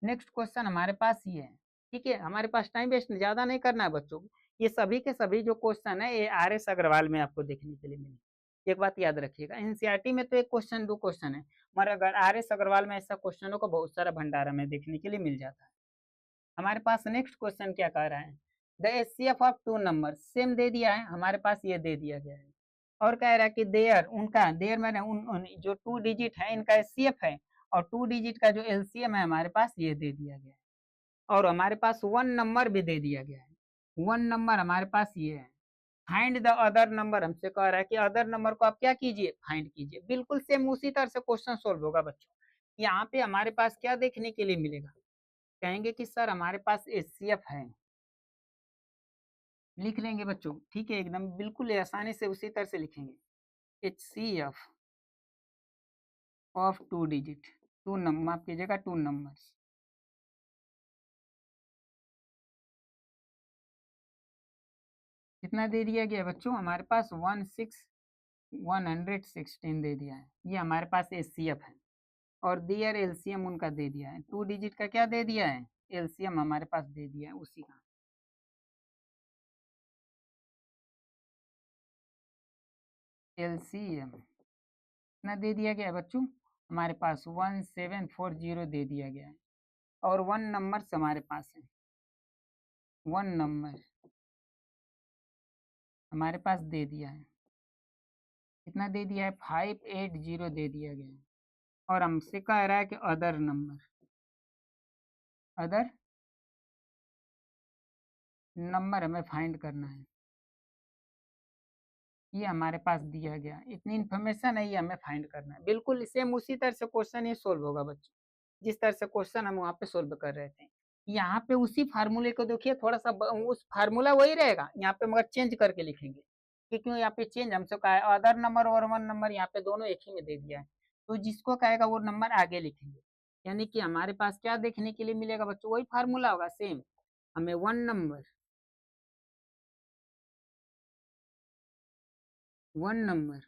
नेक्स्ट क्वेश्चन हमारे पास ये है। ठीक है, हमारे पास टाइम वेस्ट ज्यादा नहीं करना है बच्चों, ये सभी के सभी जो क्वेश्चन है ये आर एस अग्रवाल में आपको देखने के लिए मिले। एक बात याद रखिएगा, एनसीईआरटी में तो एक क्वेश्चन 2 क्वेश्चन है, मगर अगर आर एस अग्रवाल में ऐसा क्वेश्चनों का बहुत सारा भंडार हमें देखने के लिए मिल जाता है। हमारे पास नेक्स्ट क्वेश्चन क्या कह रहा है, the HCF of two number, same दे दिया है हमारे पास, ये दे दिया गया है। और कह रहा है कि देयर, उनका देयर मैंने उन जो 2 डिजिट है इनका एचसीएफ है, और 2 डिजिट का जो एलसीएम है हमारे पास ये दे दिया गया है। और हमारे पास 1 नंबर भी दे दिया गया है, 1 नंबर हमारे पास ये है। फाइंड द अदर नंबर, हमसे कह रहा है कि अदर नंबर को आप क्या कीजिए, फाइंड कीजिए। बिल्कुल सेम उसी तरह से क्वेश्चन सोल्व होगा बच्चों। यहाँ पे हमारे पास क्या देखने के लिए मिलेगा, कहेंगे कि सर हमारे पास एचसीएफ है, लिख लेंगे बच्चों। ठीक है, एकदम बिल्कुल आसानी से उसी तरह से लिखेंगे, एचसीएफ ऑफ 2 डिजिट, 2 नंबर, माफ कीजिएगा 2 नंबर्स। कितना दे दिया गया बच्चों, हमारे पास 116 दे दिया है, ये हमारे पास एचसीएफ है। और दियर एलसीएम उनका दे दिया है, 2 डिजिट का क्या दे दिया है, एलसीएम हमारे पास दे दिया है उसी का। एलसीएम कितना दे दिया गया है बच्चों, हमारे पास 1740 दे दिया गया है। और 1 नंबर हमारे पास है, 1 नंबर हमारे पास दे दिया है, कितना दे दिया है, 580 दे दिया गया है। और हमसे कह रहा है कि अदर नंबर, अदर नंबर हमें फाइंड करना है, ये हमारे पास दिया गया, इतनी इन्फॉर्मेशन है, ये हमें फाइंड करना है। बिल्कुल सेम उसी तरह से क्वेश्चन ये सोल्व होगा बच्चों, जिस तरह से क्वेश्चन हम वहाँ पे सोल्व कर रहे थे। यहाँ पे उसी फार्मूले को देखिए, थोड़ा सा उस फार्मूला वही रहेगा यहाँ पे, मगर चेंज करके लिखेंगे। कि क्यों यहाँ पे चेंज हमसे कहा है, अदर नंबर और 1 नंबर यहाँ पे दोनों एक ही में दे दिया है, तो जिसको कहेगा वो नंबर आगे लिखेंगे। यानी कि हमारे पास क्या देखने के लिए मिलेगा बच्चों, वही फार्मूला होगा सेम। हमें 1 number one number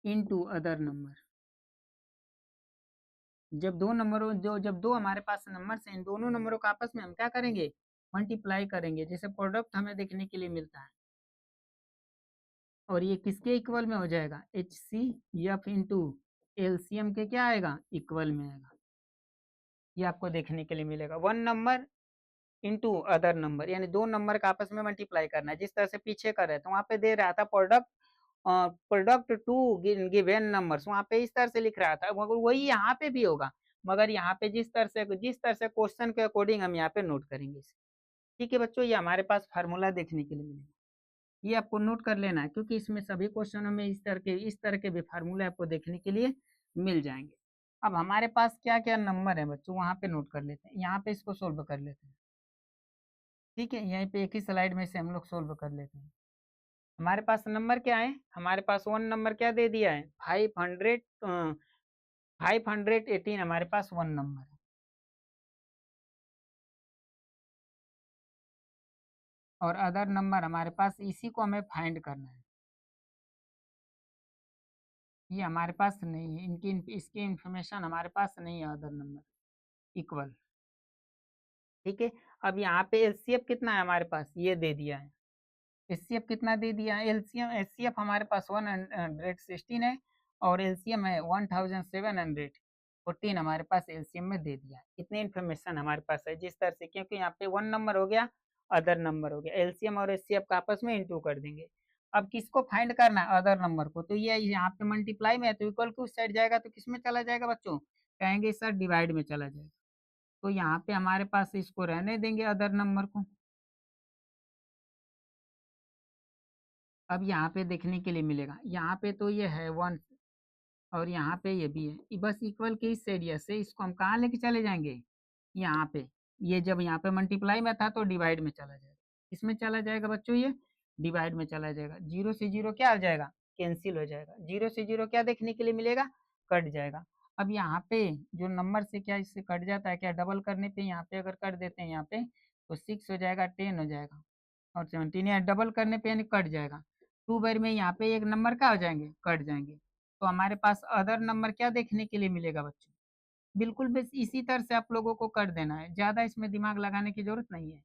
into other number. जब दो हमारे पास नंबर हैं, इन दोनों नंबरों का आपस में हम क्या करेंगे, मल्टीप्लाई करेंगे, जैसे प्रोडक्ट हमें देखने के लिए मिलता है। और ये किसके इक्वल में हो जाएगा, H C F into LCM के क्या आएगा, इक्वल में आएगा। ये आपको देखने के लिए मिलेगा, one number into other number, यानी दो नंबर का आपस में मल्टीप्लाई करना है। जिस तरह से पीछे कर रहे थे वहां पे दे रहा था प्रोडक्ट टू गिवन नंबर्स, वहां पे इस तरह से लिख रहा था, मगर वही यहाँ पे भी होगा, मगर यहाँ पे जिस तरह से क्वेश्चन के अकॉर्डिंग हम यहाँ पे नोट करेंगे। ठीक है बच्चों, ये हमारे पास फार्मूला देखने के लिए मिलेगा, ये आपको नोट कर लेना है, क्योंकि इसमें सभी क्वेश्चनों में इस तरह के भी फार्मूले आपको देखने के लिए मिल जाएंगे। अब हमारे पास क्या क्या नंबर है बच्चों, वहां पे नोट कर लेते हैं, यहाँ पे इसको सोल्व कर लेते हैं। ठीक है, यहीं पे एक ही स्लाइड में से हम लोग सोल्व कर लेते हैं। हमारे पास नंबर क्या है, हमारे पास वन नंबर क्या दे दिया है, 518 हमारे पास वन नंबर है। और अदर नंबर हमारे पास, इसी को हमें फाइंड करना है, ये हमारे पास नहीं है, इसकी इंफॉर्मेशन हमारे पास नहीं है, अदर नंबर इक्वल। ठीक है, अब यहाँ पे एलसीएफ कितना है हमारे पास, ये दे दिया है, एचसीएफ कितना दे दिया है, एचसीएफ हमारे पास 116 है, और एलसीएम है 1714 हमारे पास एलसीएम में दे दिया है। इतनी इन्फॉर्मेशन हमारे पास है, जिस तरह से, क्योंकि यहाँ पे वन नंबर हो गया, अदर नंबर हो गया, एलसीएम और एचसीएफ का आपस में इंटू कर देंगे। अब किसको फाइंड करना है, अदर नंबर को, तो ये यहाँ पे मल्टीप्लाई में है, तो इक्वल के उस साइड जाएगा तो किस में चला जाएगा बच्चों, कहेंगे सर डिवाइड में चला जाएगा। तो यहाँ पे हमारे पास इसको रहने देंगे अदर नंबर को। अब यहाँ पे देखने के लिए मिलेगा, यहाँ पे तो ये है वन, और यहाँ पे ये भी है, बस इक्वल के इस एरिया से इसको हम कहाँ लेके चले जाएंगे, यहाँ पे। ये जब यहाँ पे मल्टीप्लाई में था तो डिवाइड में चला जाएगा, इसमें चला जाएगा बच्चों, ये डिवाइड में चला जाएगा, जीरो से जीरो क्या हो जाएगा, कैंसिल हो जाएगा, जीरो से जीरो क्या देखने के लिए मिलेगा, कट जाएगा। अब यहाँ पे जो नंबर से क्या इससे कट जाता है, क्या डबल करने पे यहाँ पे अगर कर देते हैं यहाँ पे, तो 6 हो जाएगा, 10 हो जाएगा, और 17, या डबल करने पे यानी कट जाएगा, 2 बार में यहाँ पे एक नंबर का हो जाएंगे, कट जाएंगे। तो हमारे पास अदर नंबर क्या देखने के लिए मिलेगा बच्चों, बिल्कुल बस इसी तरह से आप लोगों को कर देना है, ज्यादा इसमें दिमाग लगाने की जरूरत नहीं है।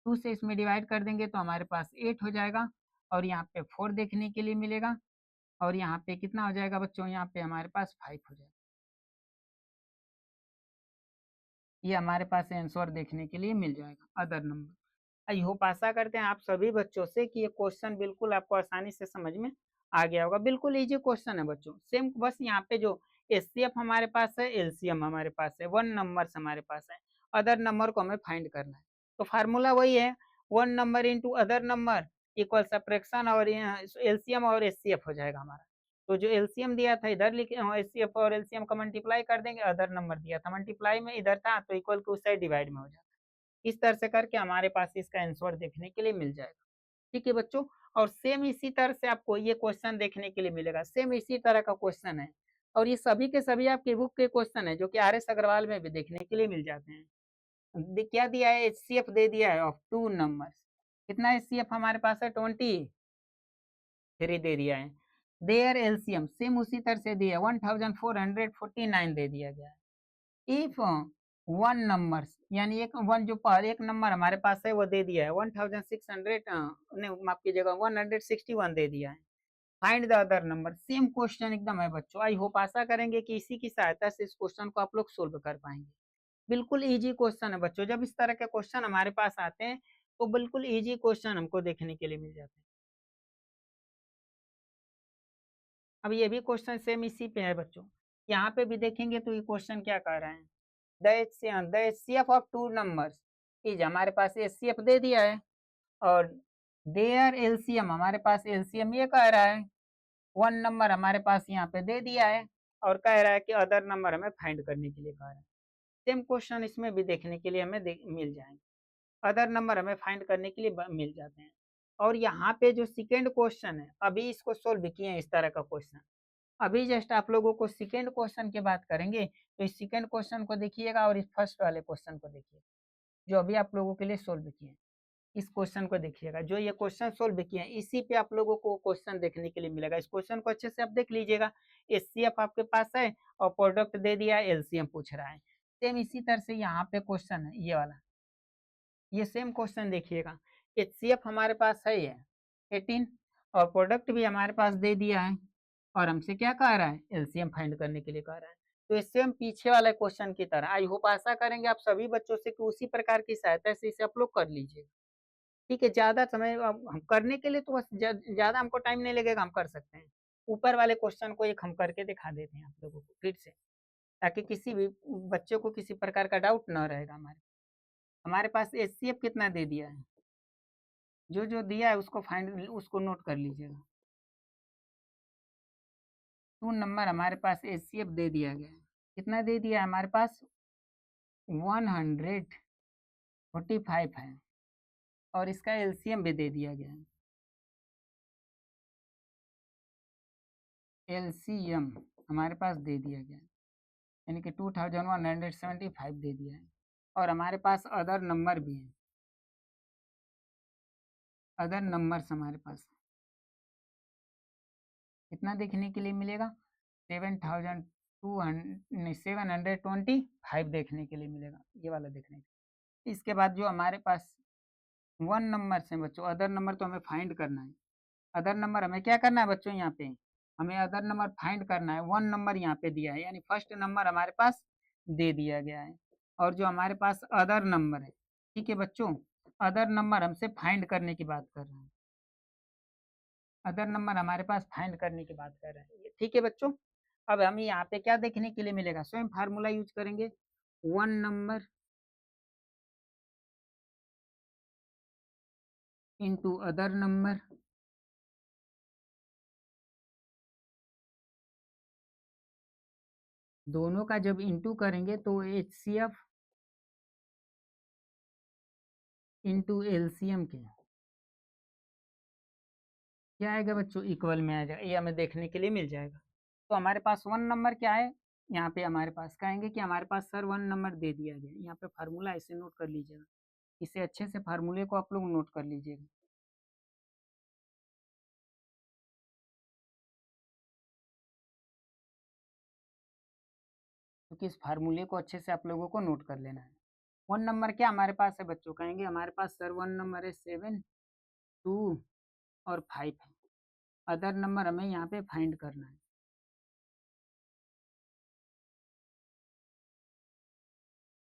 2 से इसमें डिवाइड कर देंगे तो हमारे पास 8 हो जाएगा, और यहाँ पे 4 देखने के लिए मिलेगा, और यहाँ पे कितना हो जाएगा बच्चों, यहाँ पे हमारे पास 5 हो जाएगा। ये हमारे पास आंसर देखने के लिए मिल जाएगा, अदर नंबर। आई होप, आशा करते हैं आप सभी बच्चों से कि ये क्वेश्चन बिल्कुल आपको आसानी से समझ में आ गया होगा। बिल्कुल इजी क्वेश्चन है बच्चों, सेम, बस यहाँ पे जो एचसीएफ हमारे पास है, एलसीएम हमारे पास है, वन नंबर्स हमारे पास है, अदर नंबर को हमें फाइंड करना है। तो फार्मूला वही है, one number into other number equal subtraction, और एलसीएम और एचसीएफ हो जाएगा हमारा। तो जो एलसीएम दिया था इधर लिखे, एचसीएफ और एलसीएम का मल्टीप्लाई कर देंगे, अदर नंबर दिया था मल्टीप्लाई में इधर था, तो इक्वल के उस साइड डिवाइड में हो जाता है। इस तरह से करके हमारे पास इसका आंसर देखने के लिए मिल जाएगा। ठीक है बच्चों, और सेम इसी तरह से आपको ये क्वेश्चन देखने के लिए मिलेगा, सेम इसी तरह का क्वेश्चन है, और ये सभी के सभी आपके बुक के क्वेश्चन है, जो कि आर एस अग्रवाल में भी देखने के लिए मिल जाते हैं। क्या दिया है, एचसीएफ दे दिया है ऑफ टू नंबर्स, कितना एचसीएफ हमारे पास है, 23 दे दिया है। देयर एलसीएम सेम उसी तरह से दिया, 1449 दे दिया गया है। इफ वन नंबर्स, यानी एक वन जो एक नंबर हमारे पास है वो दे दिया है 1600, नहीं माफ कीजिएगा 161 दे दिया है। Find the other number, same question एकदम है बच्चों। आई होप, आशा करेंगे कि इसी की सहायता से इस क्वेश्चन को आप लोग सोल्व कर पाएंगे। बिल्कुल इजी क्वेश्चन है बच्चों, जब इस तरह के क्वेश्चन हमारे पास आते हैं तो बिल्कुल इजी क्वेश्चन हमको देखने के लिए मिल जाते हैं। अब ये भी क्वेश्चन सेम इसी पे है बच्चों, यहाँ पे भी देखेंगे तो ये क्वेश्चन क्या कह रहे हैं, the HCF of two numbers is, हमारे पास एचसीएफ दे दिया है, और देयर एलसीएम हमारे पास एलसीएम ये कह रहा है, वन नंबर हमारे पास यहाँ पे दे दिया है, और कह रहा है कि अदर नंबर हमें फाइंड करने के लिए कह रहा है। सेम क्वेश्चन इसमें भी देखने के लिए हमें मिल जाएंगे, अदर नंबर हमें फाइंड करने के लिए मिल जाते हैं। और यहाँ पे जो सेकेंड क्वेश्चन है, अभी इसको सोल्व किए हैं इस तरह का क्वेश्चन, अभी जस्ट आप लोगों को सेकेंड क्वेश्चन की बात करेंगे, तो इस सेकेंड क्वेश्चन को देखिएगा और इस फर्स्ट वाले क्वेश्चन को देखिए, जो अभी आप लोगों के लिए सोल्व किए। इस क्वेश्चन को देखिएगा, जो ये क्वेश्चन सोल्व किए हैं इसी पे आप लोगों को क्वेश्चन देखने के लिए मिलेगा। इस क्वेश्चन को अच्छे से आप देख लीजिएगा। एचसीएफ आपके पास है और प्रोडक्ट दे दिया, एलसीएम पूछ रहा है। सेम इसी तरह से यहाँ पे क्वेश्चन है ये वाला, ये सेम क्वेश्चन देखिएगा। एचसीएफ हमारे पास है ये 18 और प्रोडक्ट भी हमारे पास दे दिया है और हमसे क्या कह रहा है, एलसीएम फाइंड करने के लिए कह रहा है। तो ये सेम पीछे वाले क्वेश्चन की तरह, आई होप आशा करेंगे आप सभी बच्चों से कि उसी प्रकार की सहायता से इसे आप लोग कर लीजिए। ठीक है, ज्यादा समय हम करने के लिए तो बस ज्यादा हमको टाइम नहीं लगेगा, हम कर सकते हैं। ऊपर वाले क्वेश्चन को एक हम करके दिखा देते हैं आप लोगों को फिर से, ताकि किसी भी बच्चों को किसी प्रकार का डाउट न रहेगा। हमारे पास एचसीएफ कितना दे दिया है, जो जो दिया है उसको फाइंड, उसको नोट कर लीजिएगा। 2 नंबर हमारे पास एचसीएफ दे दिया गया है। कितना दे दिया है हमारे पास, 145 है और इसका एलसीएम भी दे दिया गया है। एलसीएम हमारे पास दे दिया गया है, यानी कि 2175 दे दिया है। और हमारे पास अदर नंबर भी है, अदर नंबर्स हमारे पास कितना देखने के लिए मिलेगा, 725 देखने के लिए मिलेगा, ये वाला देखने के लिए। इसके बाद जो हमारे पास 1 नंबर से बच्चों, अदर नंबर तो हमें फाइंड करना है। अदर नंबर हमें क्या करना है बच्चों, यहाँ पे हमें अदर नंबर फाइंड करना है। 1 नंबर यहाँ पे दिया है, यानी फर्स्ट नंबर हमारे पास दे दिया गया है। और जो हमारे पास अदर नंबर है, ठीक है बच्चों, अदर नंबर हमसे फाइंड करने की बात कर रहे हैं। अदर नंबर हमारे पास फाइंड करने की बात कर रहे हैं, ठीक है बच्चों। अब हमें यहाँ पे क्या देखने के लिए मिलेगा, स्वयं फार्मूला यूज करेंगे। 1 नंबर इंटू अदर नंबर दोनों का जब इंटू करेंगे तो एचसीएफ इंटू एलसीएम के क्या आएगा बच्चों, इक्वल में आ जाएगा। ये हमें देखने के लिए मिल जाएगा। तो हमारे पास 1 नंबर क्या है, यहाँ पे हमारे पास कहेंगे कि हमारे पास सर 1 नंबर दे दिया गया। यहाँ पे फार्मूला ऐसे नोट कर लीजिएगा, इसे अच्छे से फार्मूले को आप लोग नोट कर लीजिएगा। क्योंकि इस फार्मूले को अच्छे से आप लोगों को नोट कर लेना है। 1 नंबर क्या हमारे पास है बच्चों, कहेंगे हमारे पास सर 1 नंबर है 7, 2 और 5 है। अदर नंबर हमें यहाँ पे फाइंड करना है।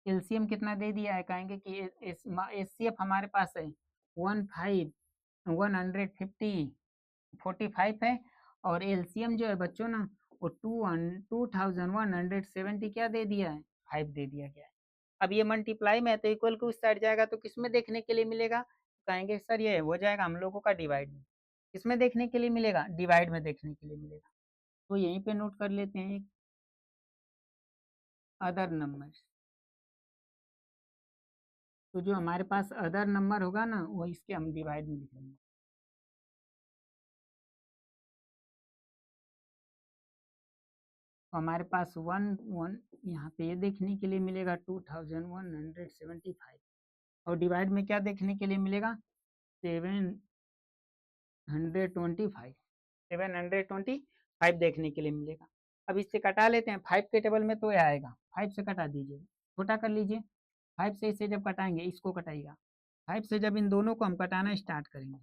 एलसीएम कितना दे दिया है, कहेंगे कि एचसीएफ हमारे पास है 145 है और एलसीएम जो है बच्चों ना वो 2170 क्या दे दिया है, 5 दे दिया गया है। अब ये मल्टीप्लाई में है तो इक्वल के उस साइड जाएगा तो किसमें देखने के लिए मिलेगा, कहेंगे सर ये हो जाएगा हम लोगों का डिवाइड में। किसमें देखने के लिए मिलेगा, डिवाइड में देखने के लिए मिलेगा। तो यहीं पे नोट कर लेते हैं अदर नंबर। तो जो हमारे पास अदर नंबर होगा ना वो इसके हम डिवाइड में लिखेंगे। तो हमारे पास 1 यहाँ पे ये देखने के लिए मिलेगा 2175 और डिवाइड में क्या देखने के लिए मिलेगा, 725 725 देखने के लिए मिलेगा। अब इससे कटा लेते हैं, 5 के टेबल में तो ये आएगा, 5 से कटा दीजिए, छोटा कर लीजिए। 5 से इसे जब कटाएंगे इसको कटाइएगा, 5 से जब इन दोनों को हम कटाना स्टार्ट करेंगे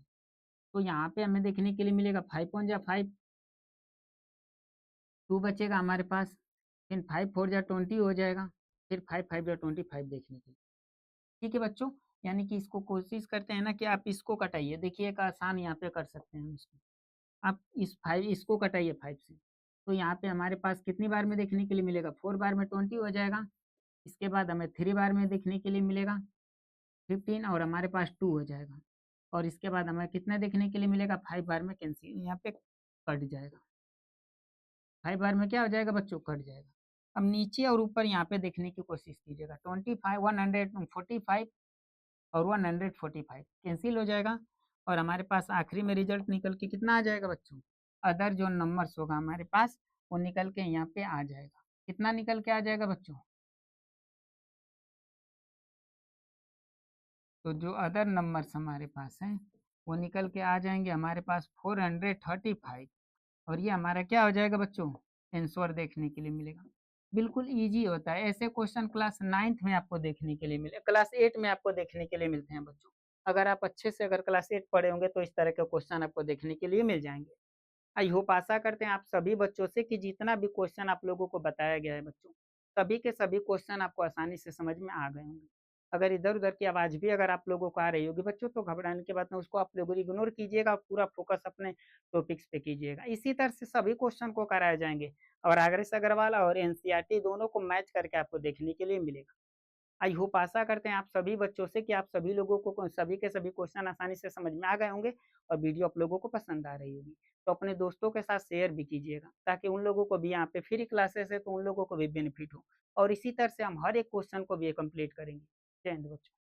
तो यहाँ पे हमें देखने के लिए मिलेगा 5 1 जा 5, 2 बचेगा हमारे पास, फिर 5 4 जा 20 हो जाएगा, फिर 5 5 जा 25 देखने के लिए। ठीक है बच्चों, यानी कि इसको कोशिश करते हैं ना कि आप इसको कटाइए, देखिए एक आसान यहाँ पे कर सकते हैं हम इसको। आप इस 5 इसको कटाइए 5 से, तो यहाँ पे हमारे पास कितनी बार में देखने के लिए मिलेगा, 4 बार में 20 हो जाएगा। इसके बाद हमें 3 बार में देखने के लिए मिलेगा 15 और हमारे पास 2 हो जाएगा। और इसके बाद हमें कितना देखने के लिए मिलेगा, 5 बार में कैंसिल, यहाँ पे कट जाएगा। 5 बार में क्या हो जाएगा बच्चों, कट जाएगा। अब नीचे और ऊपर यहाँ पे देखने की कोशिश कीजिएगा, 25 145 और 145 कैंसिल हो जाएगा और हमारे पास आखिरी में रिजल्ट निकल के कितना आ जाएगा बच्चों, अदर जो नंबर्स होगा हमारे पास वो निकल के यहाँ पे आ जाएगा। कितना निकल के आ जाएगा बच्चों, तो जो अदर नंबर्स हमारे पास हैं वो निकल के आ जाएंगे हमारे पास 435 और ये हमारा क्या हो जाएगा बच्चों, आंसर देखने के लिए मिलेगा। बिल्कुल इजी होता है, ऐसे क्वेश्चन क्लास 9th में आपको देखने के लिए मिले, क्लास 8 में आपको देखने के लिए मिलते हैं बच्चों। अगर आप अच्छे से अगर क्लास 8 पढ़े होंगे तो इस तरह के क्वेश्चन आपको देखने के लिए मिल जाएंगे। आई होप आशा करते हैं आप सभी बच्चों से कि जितना भी क्वेश्चन आप लोगों को बताया गया है बच्चों, सभी के सभी क्वेश्चन आपको आसानी से समझ में आ गए होंगे। अगर इधर-उधर की आवाज़ भी अगर आप लोगों को आ रही होगी बच्चों तो घबराने की बात नहीं, उसको आप लोग इग्नोर कीजिएगा और पूरा फ़ोकस अपने टॉपिक्स पे कीजिएगा। इसी तरह से सभी क्वेश्चन को कराए जाएँगे और आगरेस अग्रवाल और एनसीईआरटी दोनों को मैच करके आपको देखने के लिए मिलेगा। आई होप आशा करते हैं आप सभी बच्चों से कि आप सभी लोगों को सभी के सभी क्वेश्चन आसानी से समझ में आ गए होंगे और वीडियो आप लोगों को पसंद आ रही होगी। तो अपने दोस्तों के साथ शेयर भी कीजिएगा ताकि उन लोगों को भी यहाँ पे फ्री क्लासेस है तो उन लोगों को भी बेनिफिट हो और इसी तरह से हम हर एक क्वेश्चन को भी कंप्लीट करेंगे। जय हिंद बच्चों।